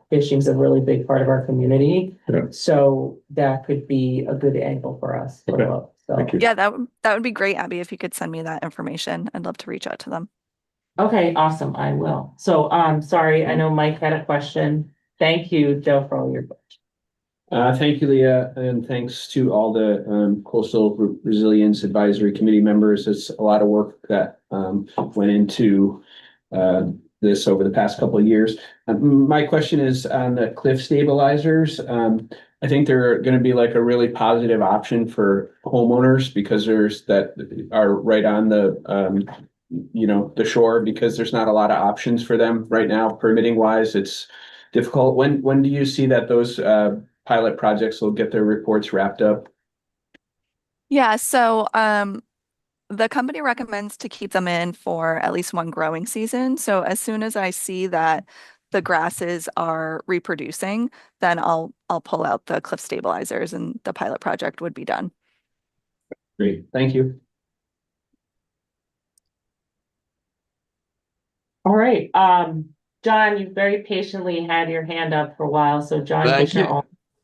fishing's a really big part of our community. Yeah. So that could be a good angle for us to Okay. look. So. Thank you. Yeah, that would be great, Abby, if you could send me that information. I'd love to reach out to them. Okay, awesome. I will. So, sorry, I know Mike had a question. Thank you, Joe, for all your questions. Thank you, Leah, and thanks to all the Coastal Resilience Advisory Committee members. It's a lot of work that went into this over the past couple of years. My question is on the cliff stabilizers. I think they're going to be like a really positive option for homeowners because there's that are right on the the shore, because there's not a lot of options for them right now. Permitting wise, it's difficult. When do you see that those pilot projects will get their reports wrapped up? Yeah, so the company recommends to keep them in for at least one growing season. So as soon as I see that the grasses are reproducing, then I'll pull out the cliff stabilizers and the pilot project would be done. Great, thank you. All right, John, you very patiently had your hand up for a while, so John Thank gets your you. own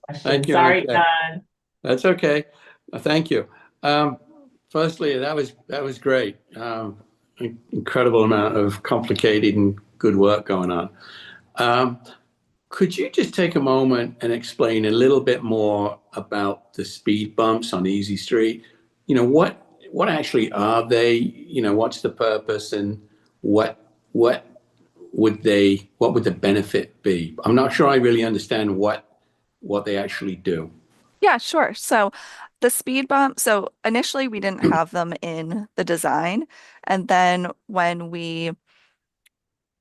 Thank question. you. Sorry, Okay. John. That's okay. Thank you. Firstly, that was great. Incredible amount of complicated and good work going on. Could you just take a moment and explain a little bit more about the speed bumps on Easy Street? What actually are they? What's the purpose, and what would the benefit be? I'm not sure I really understand what they actually do. Yeah, sure. So the speed bump, so initially we didn't have them in the design. And then when we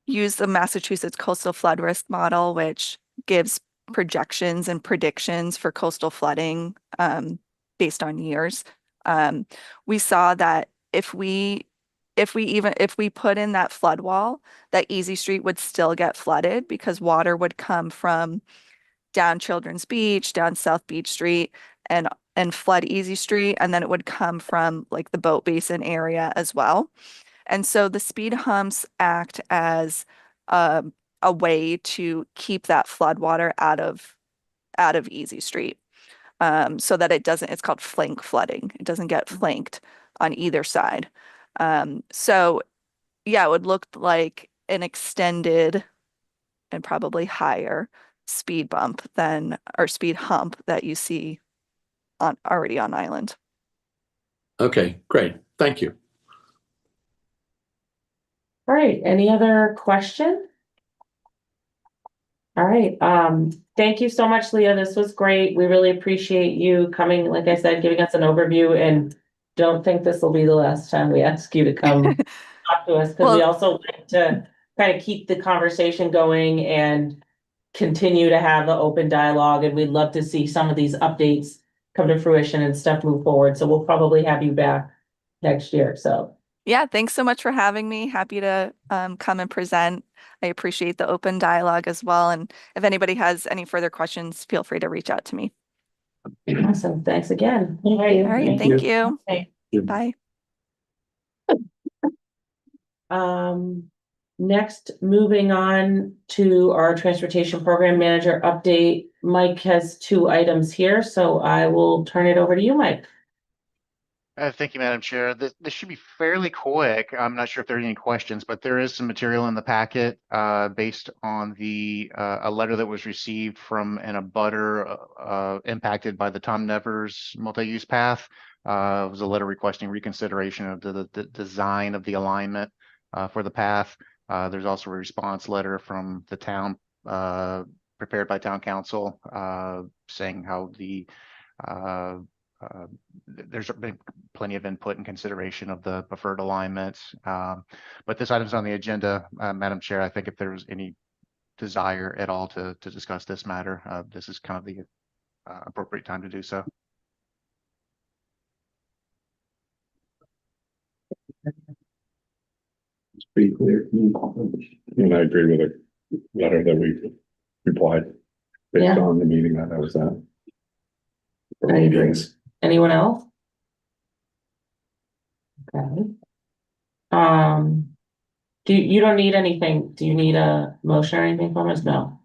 use the Massachusetts coastal flood risk model, which gives projections and predictions for coastal flooding based on years, we saw that if we put in that flood wall, that Easy Street would still get flooded because water would come from down Children's Beach, down South Beach Street, and flood Easy Street, and then it would come from like the boat basin area as well. And so the speed humps act as a way to keep that flood water out of Easy Street, so that it doesn't. It's called flank flooding. It doesn't get flanked on either side. So yeah, it would look like an extended and probably higher speed bump than or speed hump that you see on already on island. Okay, great. Thank you. All right, any other question? All right, thank you so much, Leah. This was great. We really appreciate you coming, like I said, giving us an overview, and don't think this will be the last time we ask you to come talk to us, because we Well, also like to kind of keep the conversation going and continue to have the open dialogue, and we'd love to see some of these updates come to fruition and stuff move forward. So we'll probably have you back next year, so. yeah, thanks so much for having me. Happy to come and present. I appreciate the open dialogue as well. And if anybody has any further questions, feel free to reach out to me. Awesome, thanks again. All right, thank you. Okay. Bye. Next, moving on to our transportation program manager update. Mike has 2 items here, so I will turn it over to you, Mike. Thank you, Madam Chair. This should be fairly quick. I'm not sure if there are any questions, but there is some material in the packet based on a letter that was received from an abutter impacted by the Tom Nevers multi-use path. It was a letter requesting reconsideration of the design of the alignment for the path. There's also a response letter from the town prepared by town council saying how there's been plenty of input and consideration of the preferred alignment. But this item's on the agenda, Madam Chair. I think if there's any desire at all to discuss this matter, this is kind of the appropriate time to do so. It's pretty clear. And I agree with the letter that we replied based Yeah. on the meeting that I was at. I agree. Anyone else? Okay. You don't need anything. Do you need a motion or anything from us? No.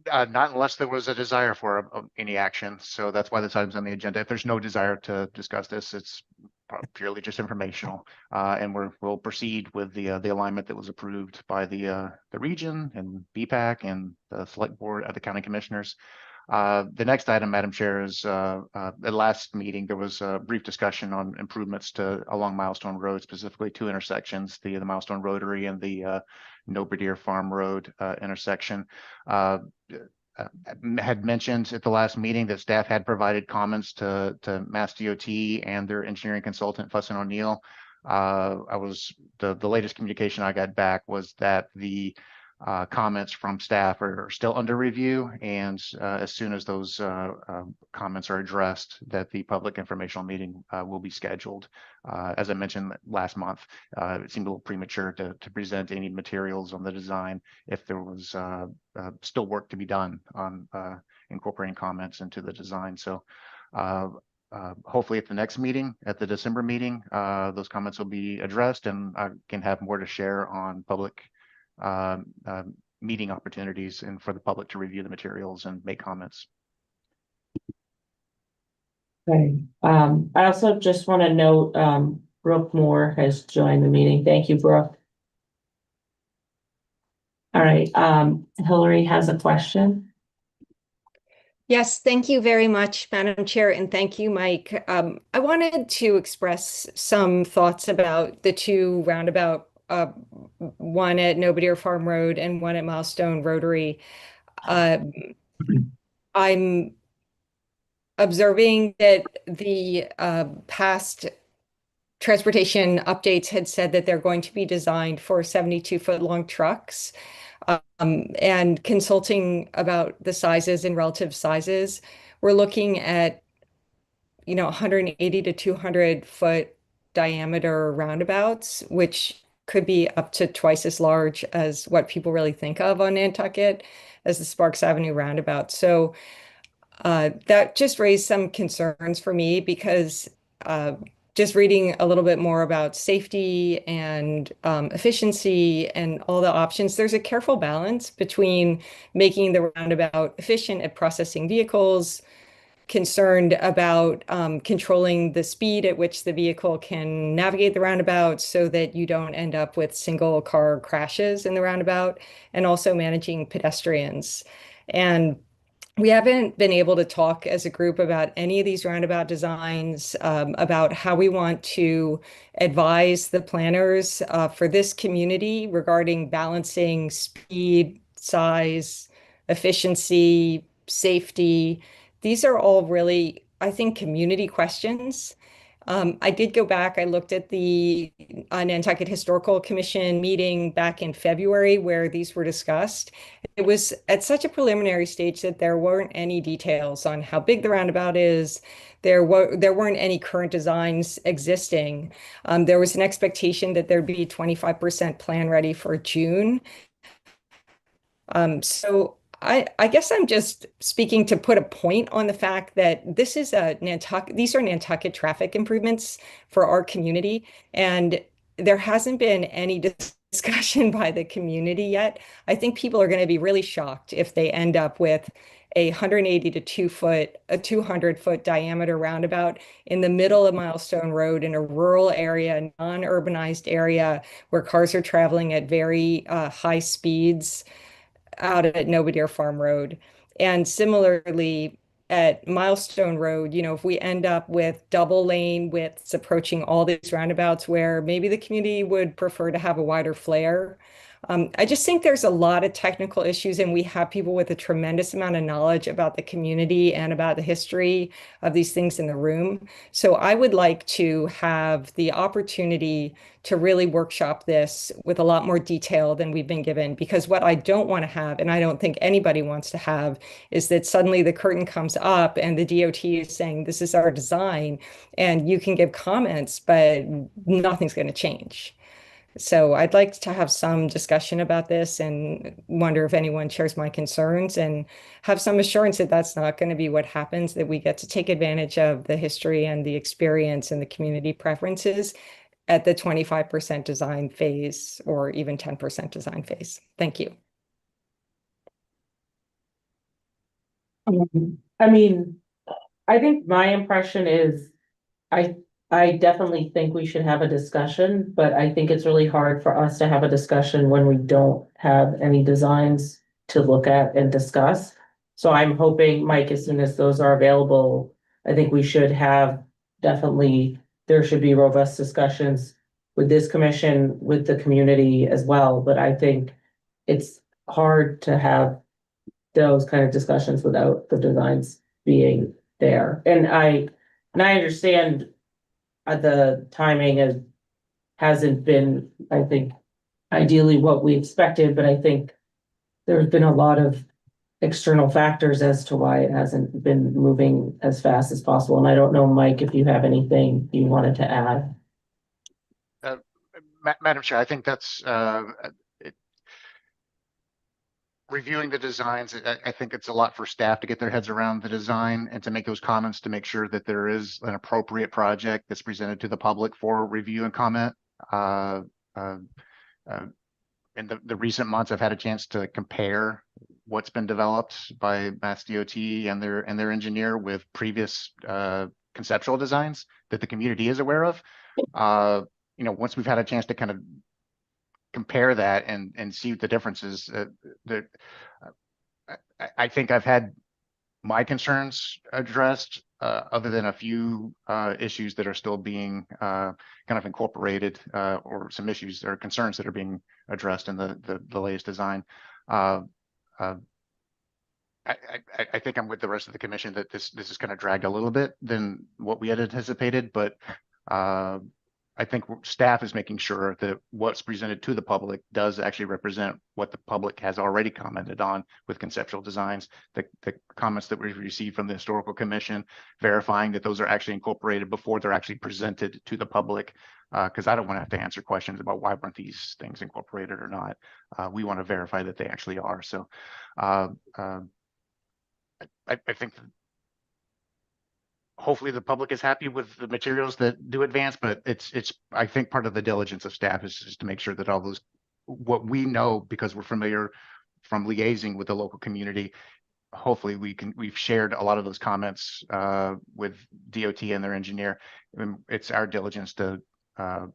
Not unless there was a desire for any action. So that's why this item's on the agenda. If there's no desire to discuss this, it's purely just informational. And we'll proceed with the alignment that was approved by the region and BPAC and the select board of the county commissioners. The next item, Madam Chair, is at last meeting, there was a brief discussion on improvements along Milestone Road, specifically 2 intersections, the Milestone Rotary and the Nobody Farm Road intersection. Had mentioned at the last meeting that staff had provided comments to Mass DOT and their engineering consultant, Fuss and O'Neill. The latest communication I got back was that the comments from staff are still under review, and as soon as those comments are addressed, that the public informational meeting will be scheduled. As I mentioned last month, it seemed a little premature to present any materials on the design if there was still work to be done on incorporating comments into the design. So hopefully at the next meeting, at the December meeting, those comments will be addressed, and I can have more to share on public meeting opportunities and for the public to review the materials and make comments. Okay, I also just want to note, Brooke Moore has joined the meeting. Thank you, Brooke. All right, Hillary has a question. Yes, thank you very much, Madam Chair, and thank you, Mike. I wanted to express some thoughts about the two roundabout, one at Nobody Farm Road and one at Milestone Rotary. I'm observing that the past transportation updates had said that they're going to be designed for 72-foot long trucks. And consulting about the sizes and relative sizes, we're looking at 180 to 200 foot diameter roundabouts, which could be up to twice as large as what people really think of on Nantucket as the Sparks Avenue roundabout. So that just raised some concerns for me because just reading a little bit more about safety and efficiency and all the options, there's a careful balance between making the roundabout efficient at processing vehicles, concerned about controlling the speed at which the vehicle can navigate the roundabout so that you don't end up with single car crashes in the roundabout, and also managing pedestrians. And we haven't been able to talk as a group about any of these roundabout designs, about how we want to advise the planners for this community regarding balancing speed, size, efficiency, safety. These are all really, I think, community questions. I did go back, I looked at the Nantucket Historical Commission meeting back in February where these were discussed. It was at such a preliminary stage that there weren't any details on how big the roundabout is. There weren't any current designs existing. There was an expectation that there'd be 25% plan ready for June. So I guess I'm just speaking to put a point on the fact that this is these are Nantucket traffic improvements for our community, and there hasn't been any discussion by the community yet. I think people are going to be really shocked if they end up with a 180 to 200-foot diameter roundabout in the middle of Milestone Road in a rural area, non-urbanized area where cars are traveling at very high speeds out at Nobody Farm Road. And similarly, at Milestone Road, if we end up with double lane widths approaching all these roundabouts where maybe the community would prefer to have a wider flare. I just think there's a lot of technical issues, and we have people with a tremendous amount of knowledge about the community and about the history of these things in the room. So I would like to have the opportunity to really workshop this with a lot more detail than we've been given, because what I don't want to have, and I don't think anybody wants to have, is that suddenly the curtain comes up and the DOT is saying, this is our design, and you can give comments, but nothing's going to change. So I'd like to have some discussion about this and wonder if anyone shares my concerns and have some assurance that that's not going to be what happens, that we get to take advantage of the history and the experience and the community preferences at the 25% design phase or even 10% design phase. Thank you. I mean, I think my impression is I definitely think we should have a discussion, but I think it's really hard for us to have a discussion when we don't have any designs to look at and discuss. So I'm hoping, Mike, as soon as those are available, I think we should have there should be robust discussions with this commission, with the community as well. But I think it's hard to have those kind of discussions without the designs being there. And I understand the timing hasn't been, I think, ideally what we expected, but I think there's been a lot of external factors as to why it hasn't been moving as fast as possible. And I don't know, Mike, if you have anything you wanted to add. Madam Chair, I think that's reviewing the designs. I think it's a lot for staff to get their heads around the design and to make those comments to make sure that there is an appropriate project that's presented to the public for review and comment. In the recent months, I've had a chance to compare what's been developed by Mass DOT and their engineer with previous conceptual designs that the community is aware of. Once we've had a chance to kind of compare that and see the differences, I think I've had my concerns addressed, other than a few issues that are still being kind of incorporated, or some issues or concerns that are being addressed in the latest design. I think I'm with the rest of the commission that this is kind of dragged a little bit than what we had anticipated, but I think staff is making sure that what's presented to the public does actually represent what the public has already commented on with conceptual designs. The comments that we've received from the historical commission, verifying that those are actually incorporated before they're actually presented to the public. Because I don't want to have to answer questions about why weren't these things incorporated or not. We want to verify that they actually are. So I think hopefully the public is happy with the materials that do advance, but it's I think part of the diligence of staff is just to make sure that all those, what we know, because we're familiar from liaising with the local community, hopefully we've shared a lot of those comments with DOT and their engineer. And it's our diligence to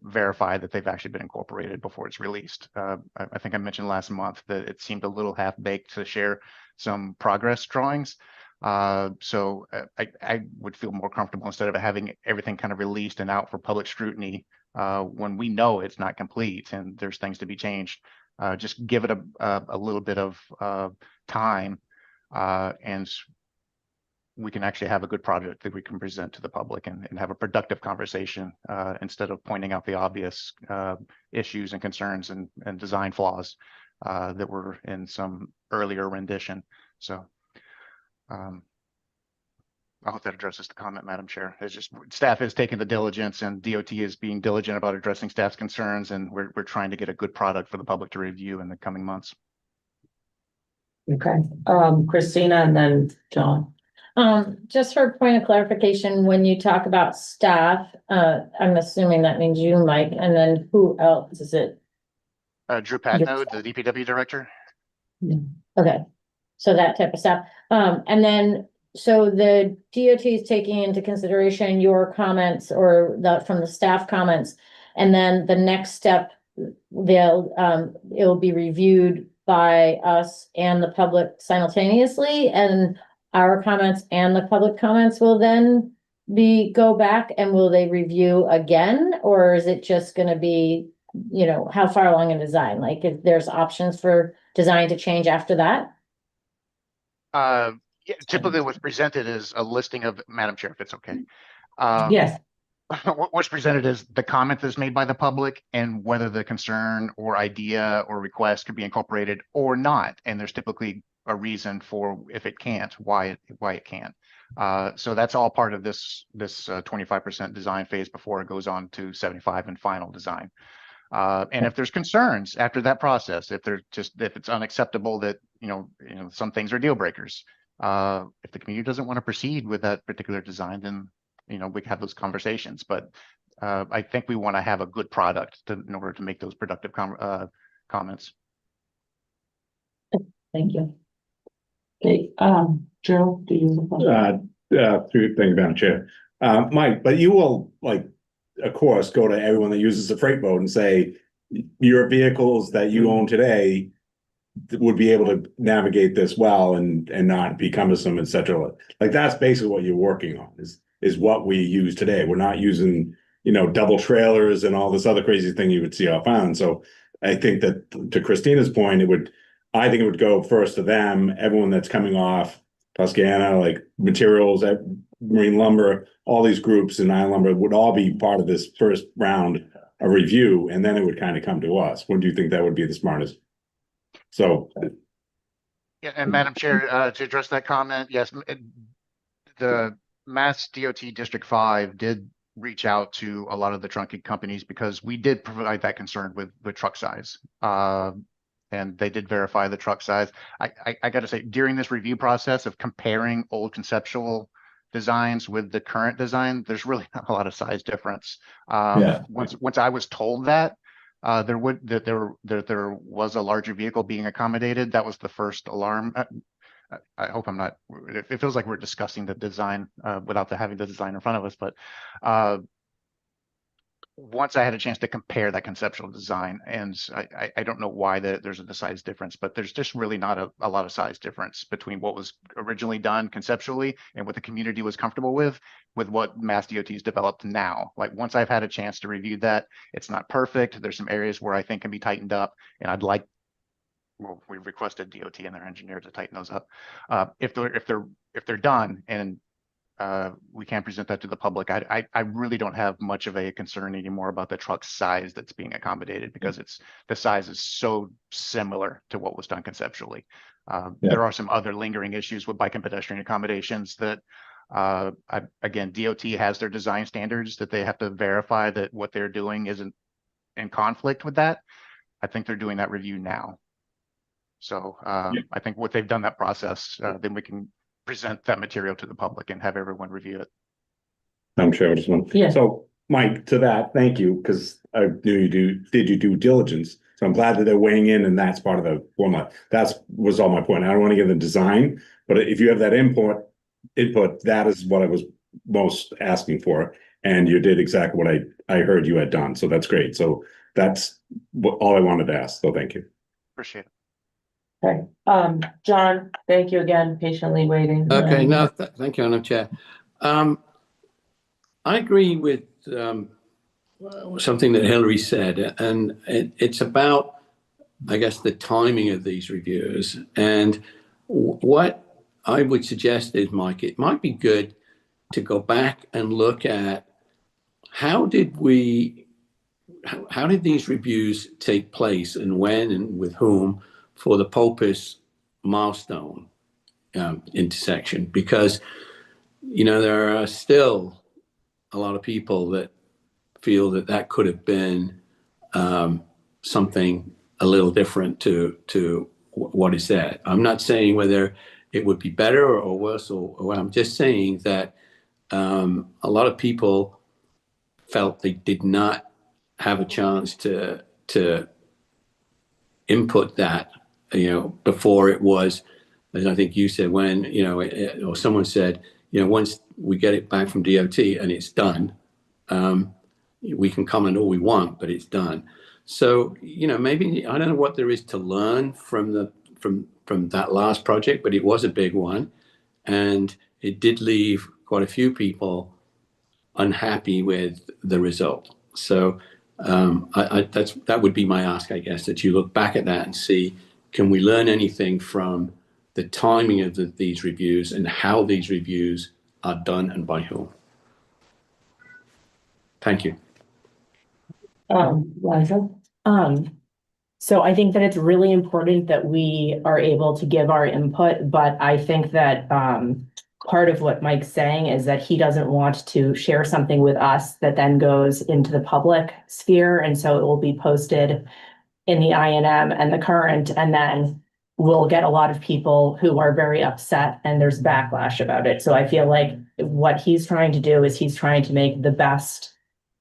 verify that they've actually been incorporated before it's released. I think I mentioned last month that it seemed a little half-baked to share some progress drawings. So I would feel more comfortable instead of having everything kind of released and out for public scrutiny when we know it's not complete and there's things to be changed. Just give it a little bit of time, and we can actually have a good project that we can present to the public and have a productive conversation instead of pointing out the obvious issues and concerns and design flaws that were in some earlier rendition. So I hope that addresses the comment, Madam Chair. It's just staff is taking the diligence and DOT is being diligent about addressing staff's concerns, and we're trying to get a good product for the public to review in the coming months. Okay, Christina and then John. Just for a point of clarification, when you talk about staff, I'm assuming that means you, Mike, and then who else is it? Drew Patno, the DPW director. Yeah. Okay, so that type of stuff. And then, so the DOT is taking into consideration your comments or from the staff comments, and then the next step, it'll be reviewed by us and the public simultaneously, and our comments and the public comments will then go back, and will they review again? Or is it just gonna be, how far along in design? Like, if there's options for design to change after that? Yeah, typically what's presented is a listing of, Madam Chair, if it's okay. Yes. What's presented is the comment that's made by the public and whether the concern or idea or request could be incorporated or not. And there's typically a reason for, if it can't, why it can't. So that's all part of this 25% design phase before it goes on to 75 and final design. And if there's concerns after that process, if it's unacceptable that, some things are deal breakers. If the community doesn't want to proceed with that particular design, then, we can have those conversations. But I think we want to have a good product in order to make those productive comments. Thank you. Okay, Joe, do you? Thank you, Madam Chair. Mike, but you will, of course, go to everyone that uses a freight boat and say, your vehicles that you own today would be able to navigate this well and not be cumbersome, et cetera. Like, that's basically what you're working on is what we use today. We're not using, double trailers and all this other crazy thing you would see off island. So I think that, to Christina's point, it would I think it would go first to them, everyone that's coming off Tuscana, like materials, marine lumber, all these groups in Island Lumber would all be part of this first round of review, and then it would kind of come to us. What do you think that would be the smartest? So, Yeah, and Madam Chair, to address that comment, yes, the Mass DOT District 5 did reach out to a lot of the trunking companies because we did provide that concern with truck size. And they did verify the truck size. I got to say, during this review process of comparing old conceptual designs with the current design, there's really not a lot of size difference. Once I was told that there was a larger vehicle being accommodated, that was the first alarm. I hope I'm not. It feels like we're discussing the design without having the design in front of us, but once I had a chance to compare that conceptual design, and I don't know why there's a size difference, but there's just really not a lot of size difference between what was originally done conceptually and what the community was comfortable with what Mass DOT's developed now. Like once I've had a chance to review that, it's not perfect. There's some areas where I think can be tightened up, and we've requested DOT and their engineer to tighten those up. If they're done and we can't present that to the public, I really don't have much of a concern anymore about the truck size that's being accommodated because the size is so similar to what was done conceptually. There are some other lingering issues with bike and pedestrian accommodations that again, DOT has their design standards that they have to verify that what they're doing isn't in conflict with that. I think they're doing that review now. So I think what they've done that process, then we can present that material to the public and have everyone review it. I'm sure I just want. Yeah. So Mike, to that, thank you, because I knew did your due diligence. So I'm glad that they're weighing in, and that's part of the formula. Was all my point. I don't want to give the design, but if you have that input, that is what I was most asking for. And you did exactly what I heard you had done. So that's great. So that's all I wanted to ask. So thank you. Appreciate it. Okay, John, thank you again, patiently waiting. Okay, no, thank you, Madam Chair. I agree with something that Hillary said, and it's about, I guess, the timing of these reviews. And what I would suggest is, Mike, it might be good to go back and look at how did these reviews take place and when and with whom for the Pulpus milestone intersection, because there are still a lot of people that feel that could have been something a little different to what is there. I'm not saying whether it would be better or worse, or I'm just saying that a lot of people felt they did not have a chance to input that, before it was, as I think you said, when, or someone said, once we get it back from DOT and it's done, we can comment all we want, but it's done. So, maybe, I don't know what there is to learn from that last project, but it was a big one. And it did leave quite a few people unhappy with the result. So that would be my ask, I guess, that you look back at that and see, can we learn anything from the timing of these reviews and how these reviews are done and by whom? Thank you. Liza? So I think that it's really important that we are able to give our input, but I think that part of what Mike's saying is that he doesn't want to share something with us that then goes into the public sphere. And so it will be posted in the INM and the Current, and then we'll get a lot of people who are very upset and there's backlash about it. So I feel like what he's trying to do is he's trying to make the best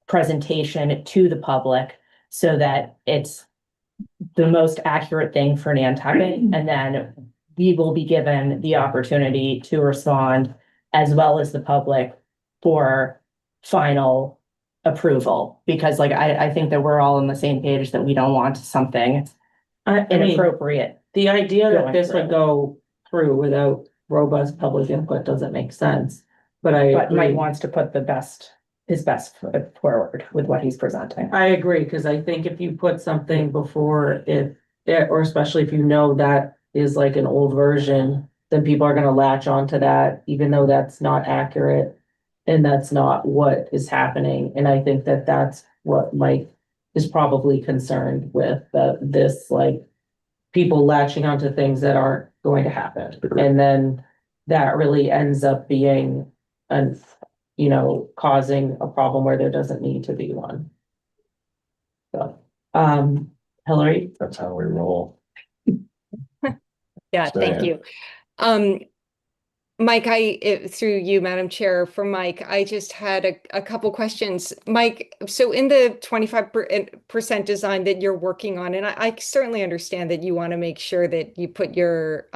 presentation to the public so that it's the most accurate thing for Nantucket. And then we will be given the opportunity to respond, as well as the public, for final approval. Because I think that we're all on the same page that we don't want something inappropriate. The idea that going this through. would go through without robust public input doesn't make sense. But But Mike agree. wants to put his best foot forward with what he's presenting. I agree, because I think if you put something before it or especially if you know that is like an old version, then people are gonna latch onto that, even though that's not accurate. And that's not what is happening. And I think that that's what Mike is probably concerned with, this like people latching onto things that aren't going to happen. And then that really ends up being an, causing a problem where there doesn't need to be one. So, Hillary? That's how we roll. Yeah, thank So, you. Mike, through you, Madam Chair, for Mike, I just had a couple questions. Mike, so in the 25% design that you're working on, and I certainly understand that you want to make sure that you put your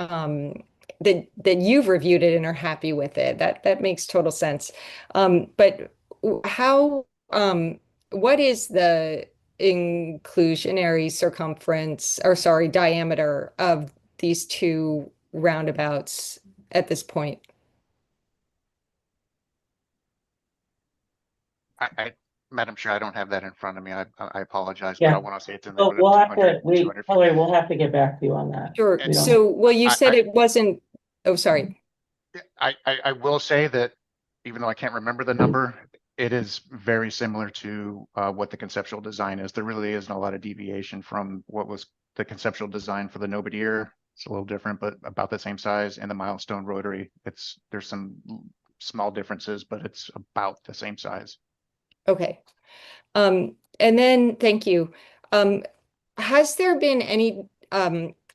that you've reviewed it and are happy with it. That makes total sense. But how what is the inclusionary circumference, or sorry, diameter of these two roundabouts at this point? Madam Chair, I don't have that in front of me. I apologize, but Yeah. I want to say it's in the Well, neighborhood of 200, 200 feet. Hillary, we'll have to get back to you on that. Sure. And So, well, you said I- it wasn't, oh, sorry. I will say that even though I can't remember the number, it is very similar to what the conceptual design is. There really isn't a lot of deviation from what was the conceptual design for the Nobodier. It's a little different, but about the same size. And the Milestone Rotary, there's some small differences, but it's about the same size. Okay. And then, thank you. Has there been any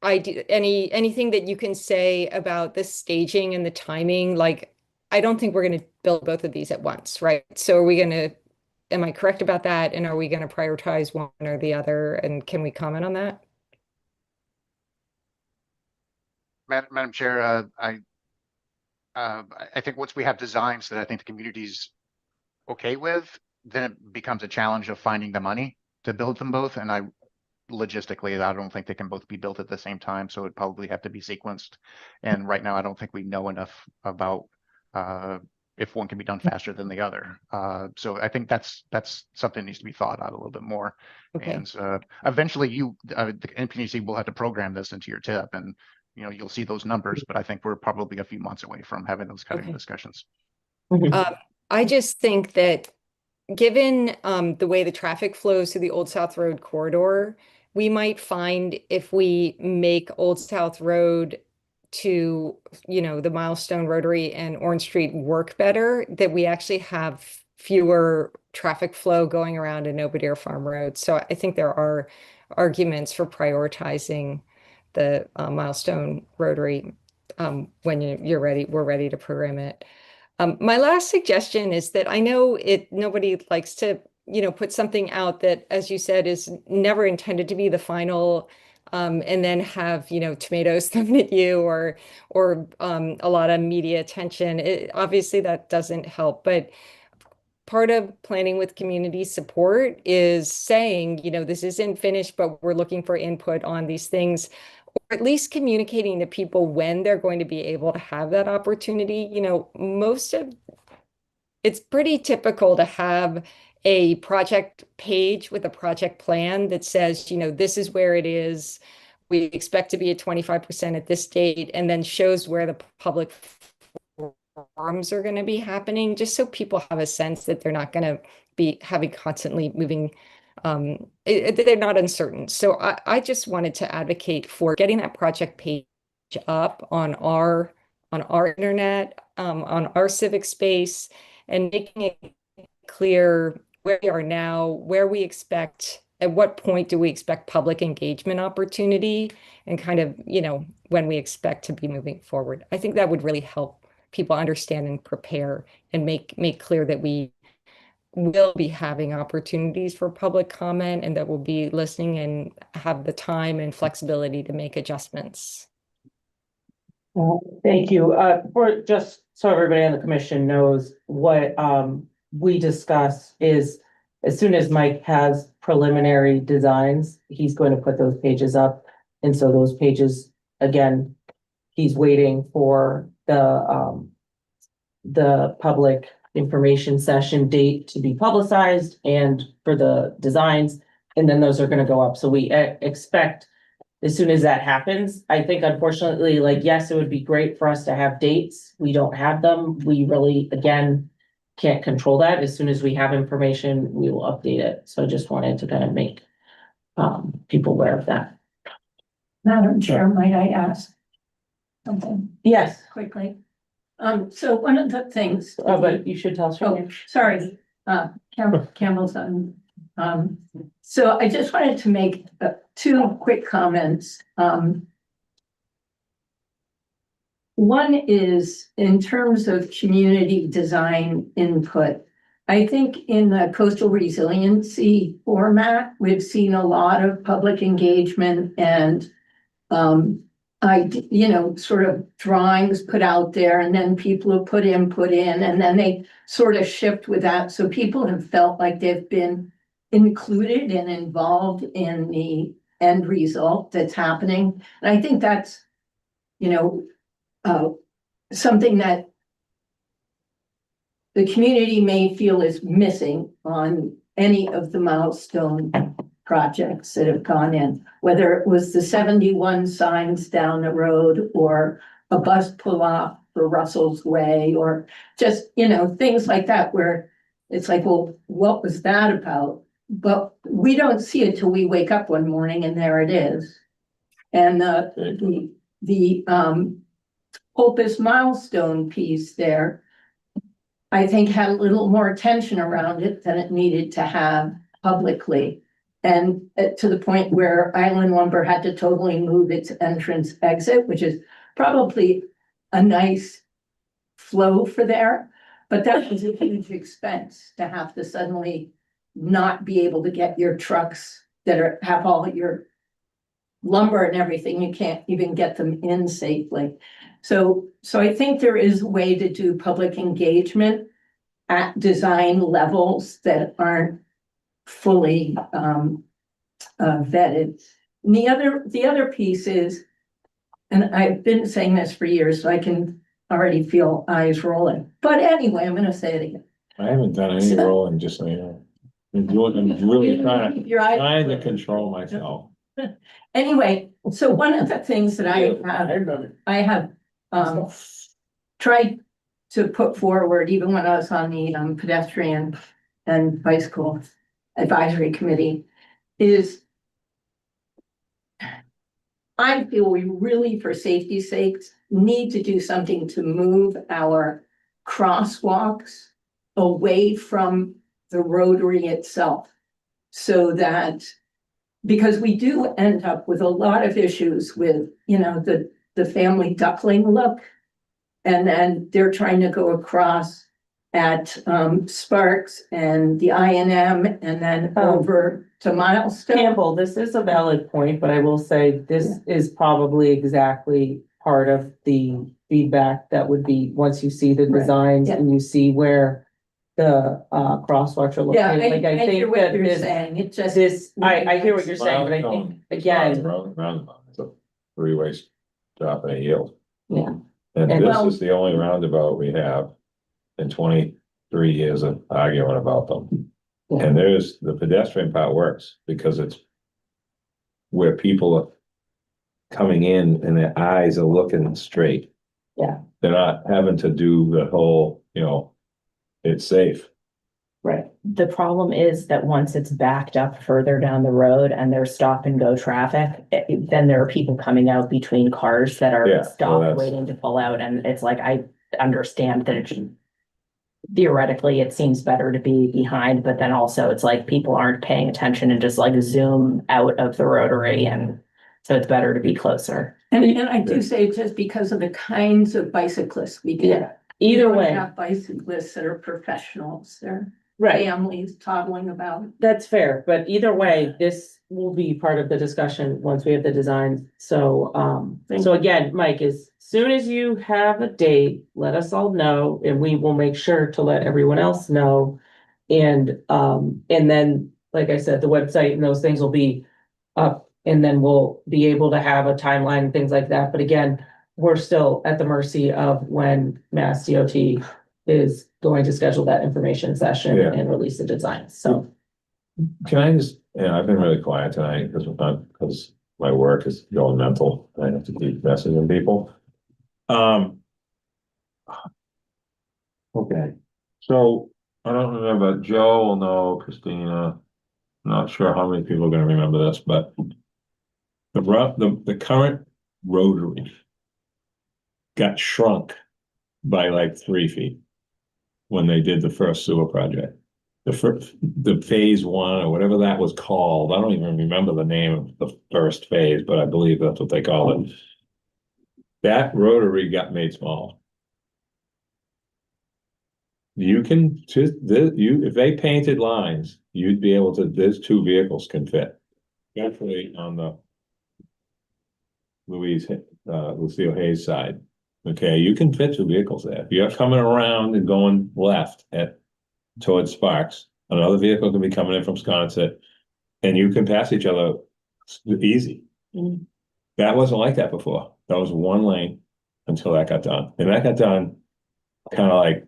anything that you can say about the staging and the timing? Like, I don't think we're going to build both of these at once, right? So am I correct about that? And are we going to prioritize one or the other? And can we comment on that? Madam Chair, I think once we have designs that I think the community's okay with, then it becomes a challenge of finding the money to build them both. And logistically, I don't think they can both be built at the same time, so it'd probably have to be sequenced. And right now, I don't think we know enough about if one can be done faster than the other. So I think that's something that needs to be thought out a little bit more. Okay. And eventually, the NPDC will have to program this into your tip, and you'll see those numbers. But I think we're probably a few months away from having those kind of discussions. I just think that given the way the traffic flows through the Old South Road corridor, we might find if we make Old South Road to, the Milestone Rotary and Orange Street work better, that we actually have fewer traffic flow going around in Nobodere Farm Road. So I think there are arguments for prioritizing the Milestone Rotary when we're ready to program it. My last suggestion is that I know nobody likes to, put something out that, as you said, is never intended to be the final, and then have, tomatoes thrown at you or a lot of media attention. Obviously that doesn't help, but part of planning with community support is saying, this isn't finished, but we're looking for input on these things, or at least communicating to people when they're going to be able to have that opportunity. It's pretty typical to have a project page with a project plan that says, this is where it is. We expect to be at 25% at this date, and then shows where the public forums are going to be happening, just so people have a sense that they're not going to be having constantly moving, they're not uncertain. So I just wanted to advocate for getting that project page up on our internet, on our civic space, and making it clear where we are now, where we expect, at what point do we expect public engagement opportunity, and kind of, when we expect to be moving forward. I think that would really help people understand and prepare and make clear that we will be having opportunities for public comment, and that we'll be listening and have the time and flexibility to make adjustments. Thank you. For just so everybody on the commission knows, what we discuss is, as soon as Mike has preliminary designs, he's going to put those pages up. And so those pages, again, he's waiting for the public information session date to be publicized and for the designs, and then those are going to go up. So we expect as soon as that happens, I think unfortunately, like, yes, it would be great for us to have dates. We don't have them. We really, again, can't control that. As soon as we have information, we will update it. So I just wanted to kind of make people aware of that. Madam Chair, might I ask something Yes, quickly? So one of the things. but you should tell us. your Oh, name. sorry, Campbell Sutton. So I just wanted to make two quick comments. One is in terms of community design input. I think in the coastal resiliency format, we've seen a lot of public engagement and sort of drawings put out there, and then people have put input in, and then they sort of shift with that. So people have felt like they've been included and involved in the end result that's happening. And I think that's, something that the community may feel is missing on any of the milestone projects that have gone in, whether it was the 71 signs down the road or a bus pull off for Russell's Way, or just, things like that, where it's like, well, what was that about? But we don't see it till we wake up one morning and there it is. And the Opus milestone piece there, I think, had a little more attention around it than it needed to have publicly. And to the point where Island Lumber had to totally move its entrance exit, which is probably a nice flow for there. But that was a huge expense to have to suddenly not be able to get your trucks that have all your lumber and everything. You can't even get them in safely. So I think there is a way to do public engagement at design levels that aren't fully vetted. And the other piece is, and I've been saying this for years, so I can already feel eyes rolling. But anyway, I'm going to say it again. I haven't done any rolling, just so you know. I'm really trying to control myself. Anyway, so one of the things that I have tried to put forward, even when I was on the pedestrian and bicycle advisory committee, is I feel we really, for safety's sakes, need to do something to move our crosswalks away from the rotary itself, so that, because we do end up with a lot of issues with, the family duckling look, and then they're trying to go across at Sparks and the INM and then over to Milestone. Campbell, this is a valid point, but I will say this is probably exactly part of the feedback that would be, once you see the designs and you see where the crosswalks are Yeah, located. I think hear what that you're this, saying. It just. I hear what you're saying, but I think, again, Roundabout, it's a three-way stop and a yield. yeah. And And- this is the only roundabout we have in 23 years of arguing about them. Yeah. And the pedestrian part works because it's where people are coming in and their eyes are looking straight. Yeah. They're not having to do the whole, it's safe. Right. The problem is that once it's backed up further down the road and there's stop and go traffic, then there are people coming out between cars that are Yeah, well, stopped that's- waiting to pull out. And it's like, I understand that theoretically it seems better to be behind, but then also it's like people aren't paying attention and just like zoom out of the rotary. And so it's better to be closer. And I do say just because of the kinds of bicyclists we get. Yeah. Either We don't way, have bicyclists that are professionals, they're right. families toddling about. That's fair, but either way, this will be part of the discussion once we have the designs. So, so again, Mike, as soon as you have a date, let us all know, and we will make sure to let everyone else know. And then, like I said, the website and those things will be up, and then we'll be able to have a timeline and things like that. But again, we're still at the mercy of when Mass DOT is going to schedule that information session Yeah. and release the design. So. Can I just, I've been really quiet tonight because my work is going mental. I have to keep messaging people. Okay, so I don't remember, Joe will know, Christina, not sure how many people are gonna remember this, but the current rotary got shrunk by like 3 feet when they did the first sewer project. The phase one or whatever that was called, I don't even remember the name of the first phase, but I believe that's what they called it. That rotary got made small. You can just, if they painted lines, you'd be able to, there's 2 vehicles can fit. Actually, on the Lucille Hayes side. Okay, you can fit 2 vehicles there. If you're coming around and going left towards Sparks, another vehicle can be coming in from Sconset, and you can pass each other easy. Mm. That wasn't like that before. That was 1 lane until that got done. And that got done kind of like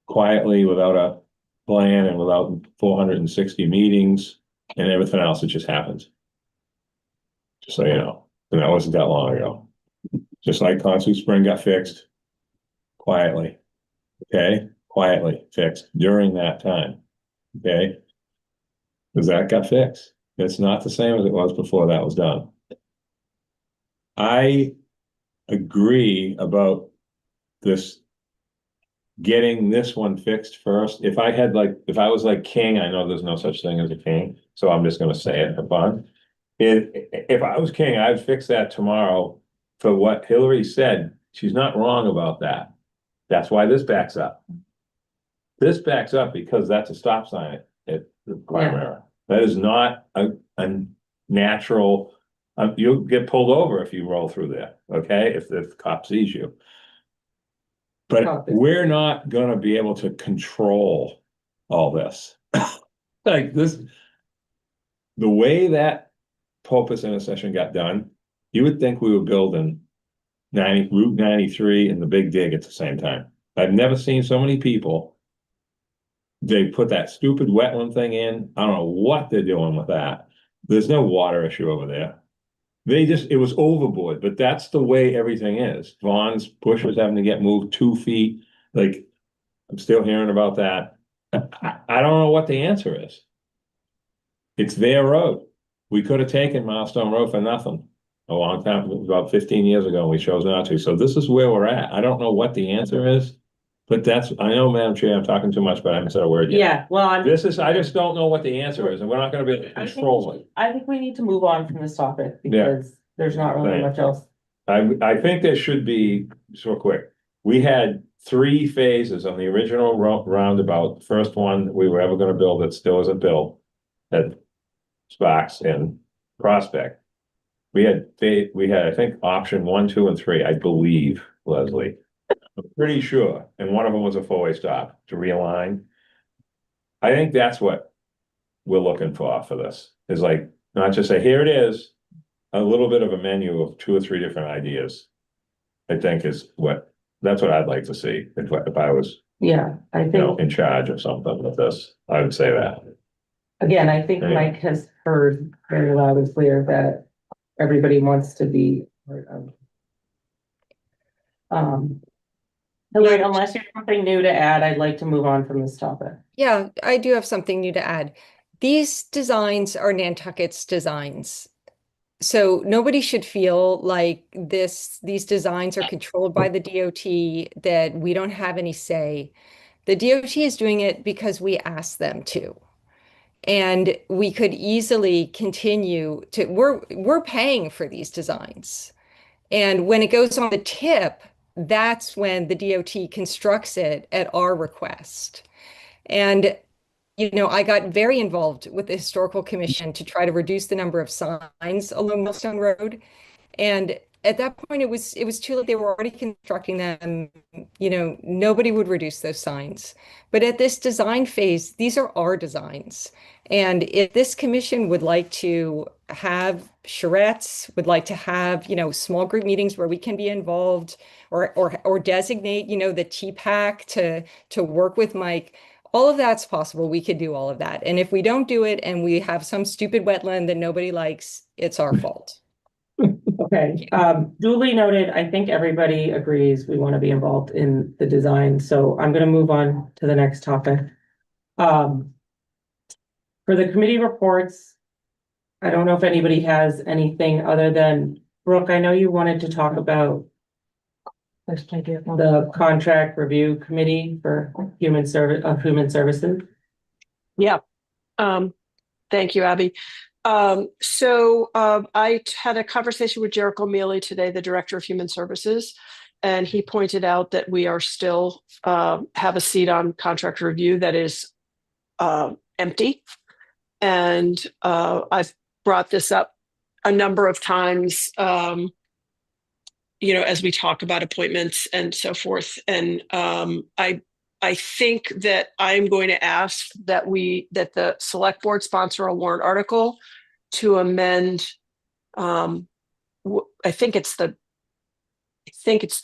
quietly without a plan and without 460 meetings and everything else. It just happens. Just so you know. And that wasn't that long ago. Just like Consul Spring got fixed quietly. Okay, quietly fixed during that time. Okay, because that got fixed. It's not the same as it was before that was done. I agree about this, getting this one fixed first. If I was like king, I know there's no such thing as a king, so I'm just gonna say it for fun. If I was king, I'd fix that tomorrow. For what Hillary said, she's not wrong about that. That's why this backs up. This backs up because that's a stop sign at the primary. That is not a natural, you'll get pulled over if you roll through there, okay? If the cop sees you. But we're not gonna be able to control all this. Like this, the way that Popus intersection got done, you would think we were building Route 93 and the Big Dig at the same time. I've never seen so many people. They put that stupid wetland thing in. I don't know what they're doing with that. There's no water issue over there. It was overboard, but that's the way everything is. Vaughn's Bush was having to get moved 2 feet. Like, I'm still hearing about that. I don't know what the answer is. It's their road. We could have taken Milestone Road for nothing a long time, about 15 years ago, and we chose not to. So this is where we're at. I don't know what the answer is, but I know, Madam Chair, I'm talking too much, but I haven't said a word yet. Yeah, well, I just don't know what the answer is, and we're not gonna be able to control it. I think we need to move on from this topic because there's not really much else. I think there should be, so quick, we had 3 phases on the original roundabout. The first one we were ever gonna build that still isn't built at Sparks and Prospect. We had, I think, option 1, 2, and 3, I believe, Leslie. I'm pretty sure, and one of them was a 4-way stop to realign. I think that's what we're looking for this, is like, not just say, here it is, a little bit of a menu of 2 or 3 different ideas. I think that's what I'd like to see if I was, Yeah, I think, in charge of something with this, I would say that. again, I think Mike has heard very loud and clear that everybody wants to be part of. Hillary, unless you have something new to add, I'd like to move on from this topic. Yeah, I do have something new to add. These designs are Nantucket's designs. So nobody should feel like these designs are controlled by the DOT, that we don't have any say. The DOT is doing it because we asked them to. And we could easily continue to, we're paying for these designs. And when it goes on the tip, that's when the DOT constructs it at our request. And, I got very involved with the Historical Commission to try to reduce the number of signs along Millstone Road. And at that point, it was too late. They were already constructing them. Nobody would reduce those signs. But at this design phase, these are our designs. And if this commission would like to have charrettes, would like to have, small group meetings where we can be involved, or designate, the TPAC to work with Mike, all of that's possible. We could do all of that. And if we don't do it and we have some stupid wetland that nobody likes, it's our fault. Okay, duly noted. I think everybody agrees we want to be involved in the design, so I'm gonna move on to the next topic. For the committee reports, I don't know if anybody has anything other than, Brooke, I know you wanted to talk about the contract review committee for human services. Yeah. Thank you, Abby. I had a conversation with Jericho Mealy today, the Director of Human Services, and he pointed out that we are still have a seat on contract review that is empty. And I've brought this up a number of times, as we talk about appointments and so forth. And I think that I'm going to ask that the select board sponsor a warrant article to amend. I think it's the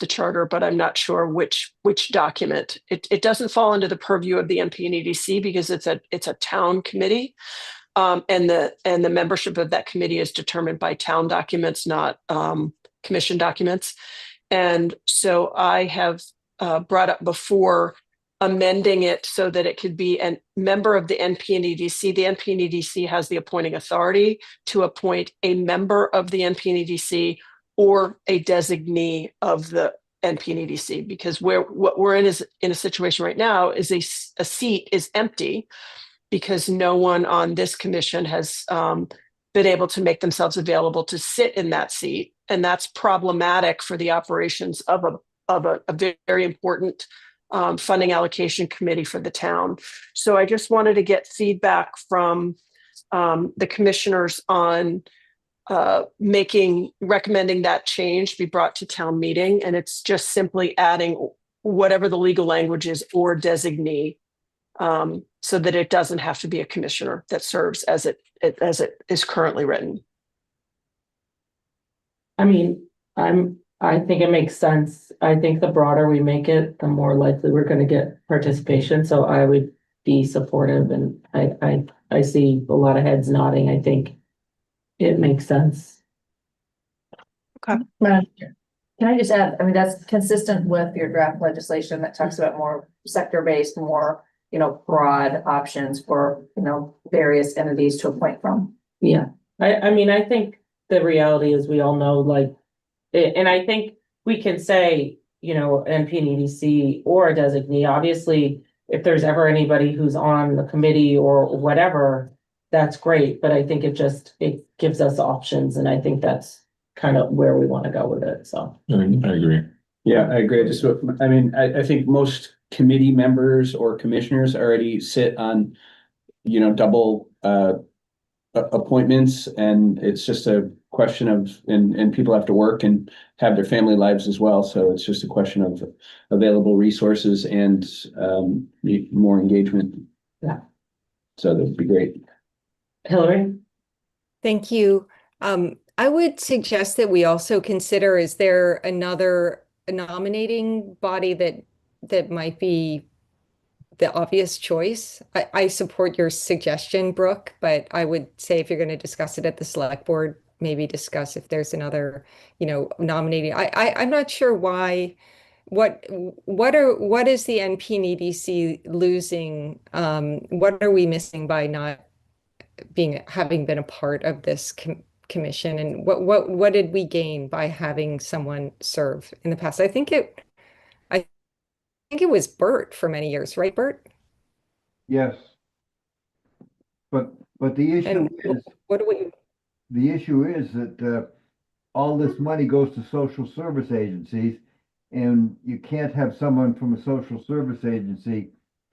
charter, but I'm not sure which document. It doesn't fall under the purview of the NP and EDC because it's a town committee, and the membership of that committee is determined by town documents, not commission documents. And so I have brought up before amending it so that it could be a member of the NP and EDC. The NP and EDC has the appointing authority to appoint a member of the NP and EDC or a designee of the NP and EDC, because what we're in is in a situation right now is a seat is empty because no one on this commission has been able to make themselves available to sit in that seat. And that's problematic for the operations of a very important funding allocation committee for the town. So I just wanted to get feedback from the commissioners on recommending that change be brought to town meeting. And it's just simply adding whatever the legal language is or designee, so that it doesn't have to be a commissioner that serves as it is currently written. I mean, I think it makes sense. I think the broader we make it, the more likely we're going to get participation. So I would be supportive, and I see a lot of heads nodding. I think it makes sense. Okay. Can I just add, I mean, that's consistent with your draft legislation that talks about more sector-based, more, broad options for, various entities to appoint from. Yeah, I mean, I think the reality is we all know, and I think we can say, NP and EDC or a designee. Obviously, if there's ever anybody who's on the committee or whatever, that's great. But I think it gives us options, and I think that's kind of where we want to go with it. So I agree. Yeah, I agree. I think most committee members or commissioners already sit on, double appointments, and it's just a question of, and people have to work and have their family lives as well. So it's just a question of available resources and more engagement. Yeah. So that would be great. Hillary? Thank you. I would suggest that we also consider, is there another nominating body that might be the obvious choice? I support your suggestion, Brooke, but I would say if you're going to discuss it at the select board, maybe discuss if there's another, nominating. I'm not sure why. What is the NP and EDC losing? What are we missing by not having been a part of this commission, and what did we gain by having someone serve in the past? I think it was Bert for many years, right, Bert? Yes. But the issue And is, what do we? the issue is that all this money goes to social service agencies, and you can't have someone from a social service agency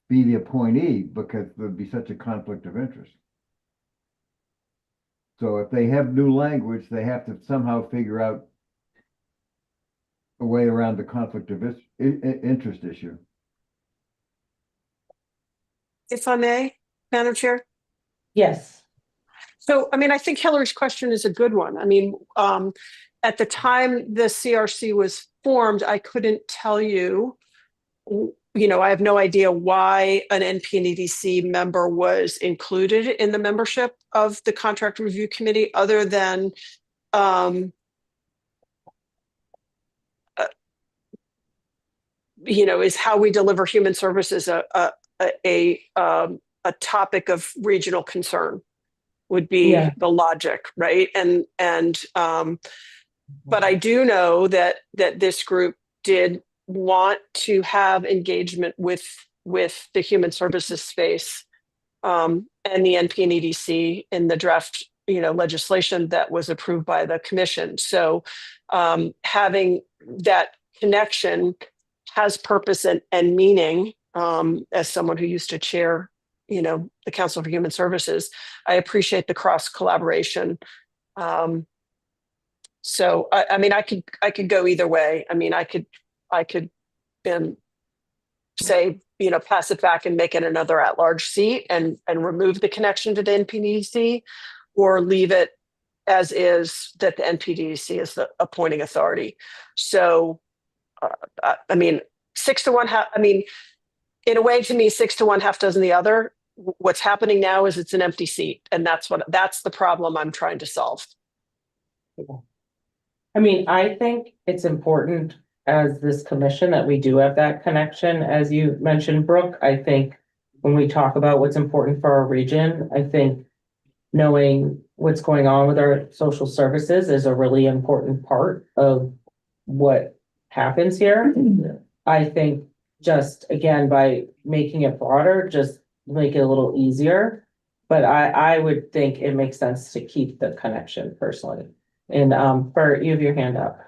be the appointee because there'd be such a conflict of interest. So if they have new language, they have to somehow figure out a way around the conflict of interest issue. If I may, Madam Chair. Yes. So, I think Hillary's question is a good one. At the time the CRC was formed, I couldn't tell you, I have no idea why an NP and EDC member was included in the membership of the contract review committee, other than is how we deliver human services a topic of regional concern would be Yeah. the logic, right? But I do know that this group did want to have engagement with the human services space and the NP and EDC in the draft legislation that was approved by the commission. So having that connection has purpose and meaning. As someone who used to chair the Council for Human Services, I appreciate the cross collaboration. So I mean, I could go either way. I mean, I could say, pass it back and make it another at-large seat and remove the connection to the NPDC, or leave it as is, that the NPDC is the appointing authority. So, I mean, 6-1, I mean, in a way, to me, 6-1, half dozen the other. What's happening now is it's an empty seat, and that's the problem I'm trying to solve. I mean, I think it's important as this commission that we do have that connection. As you mentioned, Brooke, I think when we talk about what's important for our region, I think knowing what's going on with our social services is a really important part of what happens here. I think just, again, by making it broader, just make it a little easier. But I would think it makes sense to keep the connection personally. And Bert, you have your hand up.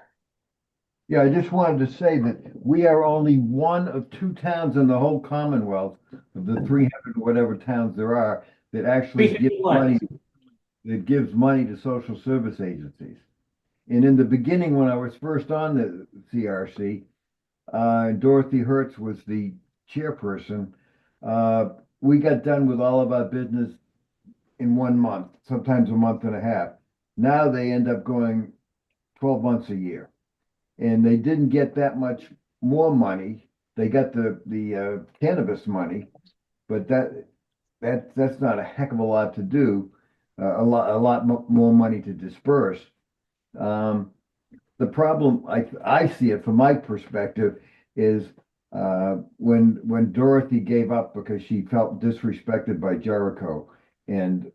Yeah, I just wanted to say that we are only one of 2 towns in the whole Commonwealth of the 300 whatever towns there are that actually gives 351. money to social service agencies. And in the beginning, when I was first on the CRC, Dorothy Hertz was the chairperson. We got done with all of our business in 1 month, sometimes a month and a half. Now they end up going 12 months a year. And they didn't get that much more money. They got the cannabis money, but that's not a heck of a lot to do. A lot more money to disperse. The problem I see it from my perspective is when Dorothy gave up because she felt disrespected by Jericho, and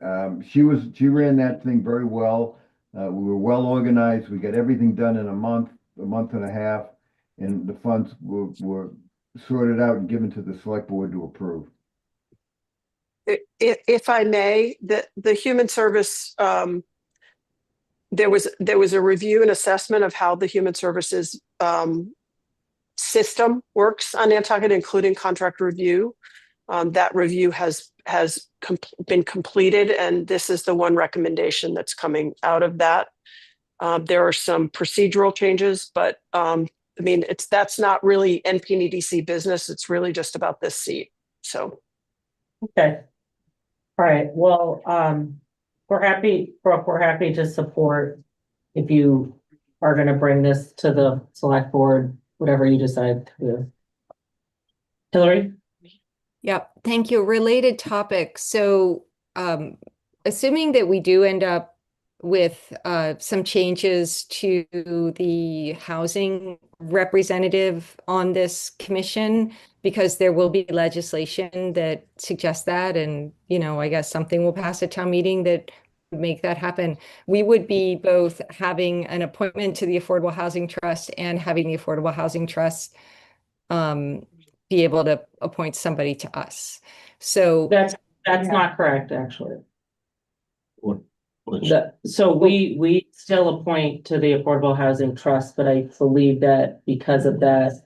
she ran that thing very well. We were well organized. We got everything done in a month and a half, and the funds were sorted out and given to the select board to approve. If I may, the human service, there was a review and assessment of how the human services system works on Nantucket, including contract review. That review has been completed, and this is the one recommendation that's coming out of that. There are some procedural changes, but I mean, that's not really NP and EDC business. It's really just about this seat. So, okay, all right. Well, we're happy, Brooke. We're happy to support if you are going to bring this to the select board, whatever you decide to do. Hillary. Yep, thank you. Related topic. So, assuming that we do end up with some changes to the housing representative on this commission, because there will be legislation that suggests that, and I guess something will pass at town meeting that would make that happen. We would be both having an appointment to the Affordable Housing Trust and having the Affordable Housing Trust be able to appoint somebody to us. So That's not correct, actually. Which, So we still appoint to the Affordable Housing Trust, but I believe that because of that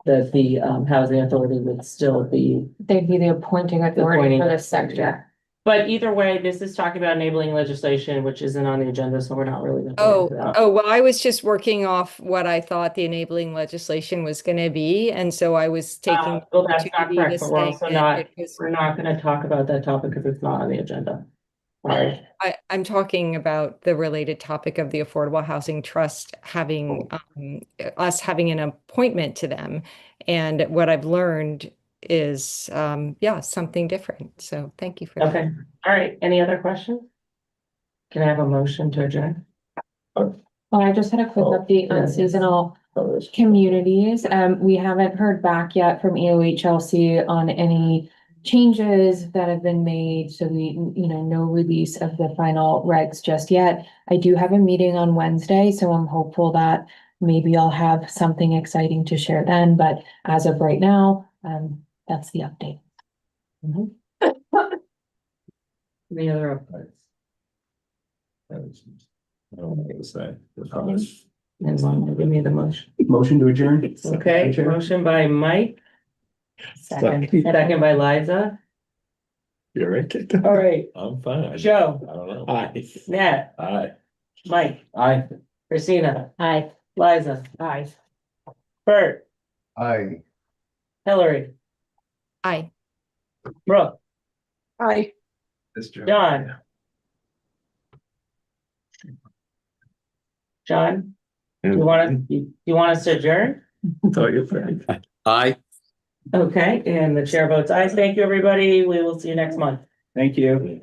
the Housing Authority would still be. They'd be the appointing authority for this sector. But either way, this is talking about enabling legislation, which isn't on the agenda, so we're not really gonna go into that. Oh, well, I was just working off what I thought the enabling legislation was going to be, and so I was taking. Well, that's not correct, but we're say also that we're not gonna talk about that topic because it's not on the agenda. Sorry. I'm talking about the related topic of the Affordable Housing Trust having us having an appointment to them. And what I've learned is, something different. So thank you for that. Okay. All right. Any other questions? Can I have a motion to adjourn? Well, I just had a quick update on yes. seasonal communities. We haven't heard back yet from EOHLC on any changes that have been made. So no release of the final regs just yet. I do have a meeting on Wednesday, so I'm hopeful that maybe I'll have something exciting to share then. But as of right now, that's the update. Any other updates? I don't know what to say. Anyone give me the motion? Motion to adjourn? Okay, Chair. motion by Mike, Second. second by Liza. You're right. All right, I'm fine. Joe, I don't know. Aye. Nat, Aye. Mike, Aye. Christina, Aye. Liza, Aye. Bert, I. Hillary, Aye. Brooke, Aye. John. John, do you want us to adjourn? Tell your friend. Aye. Okay, and the chair votes aye. Thank you, everybody. We will see you next month. Thank you.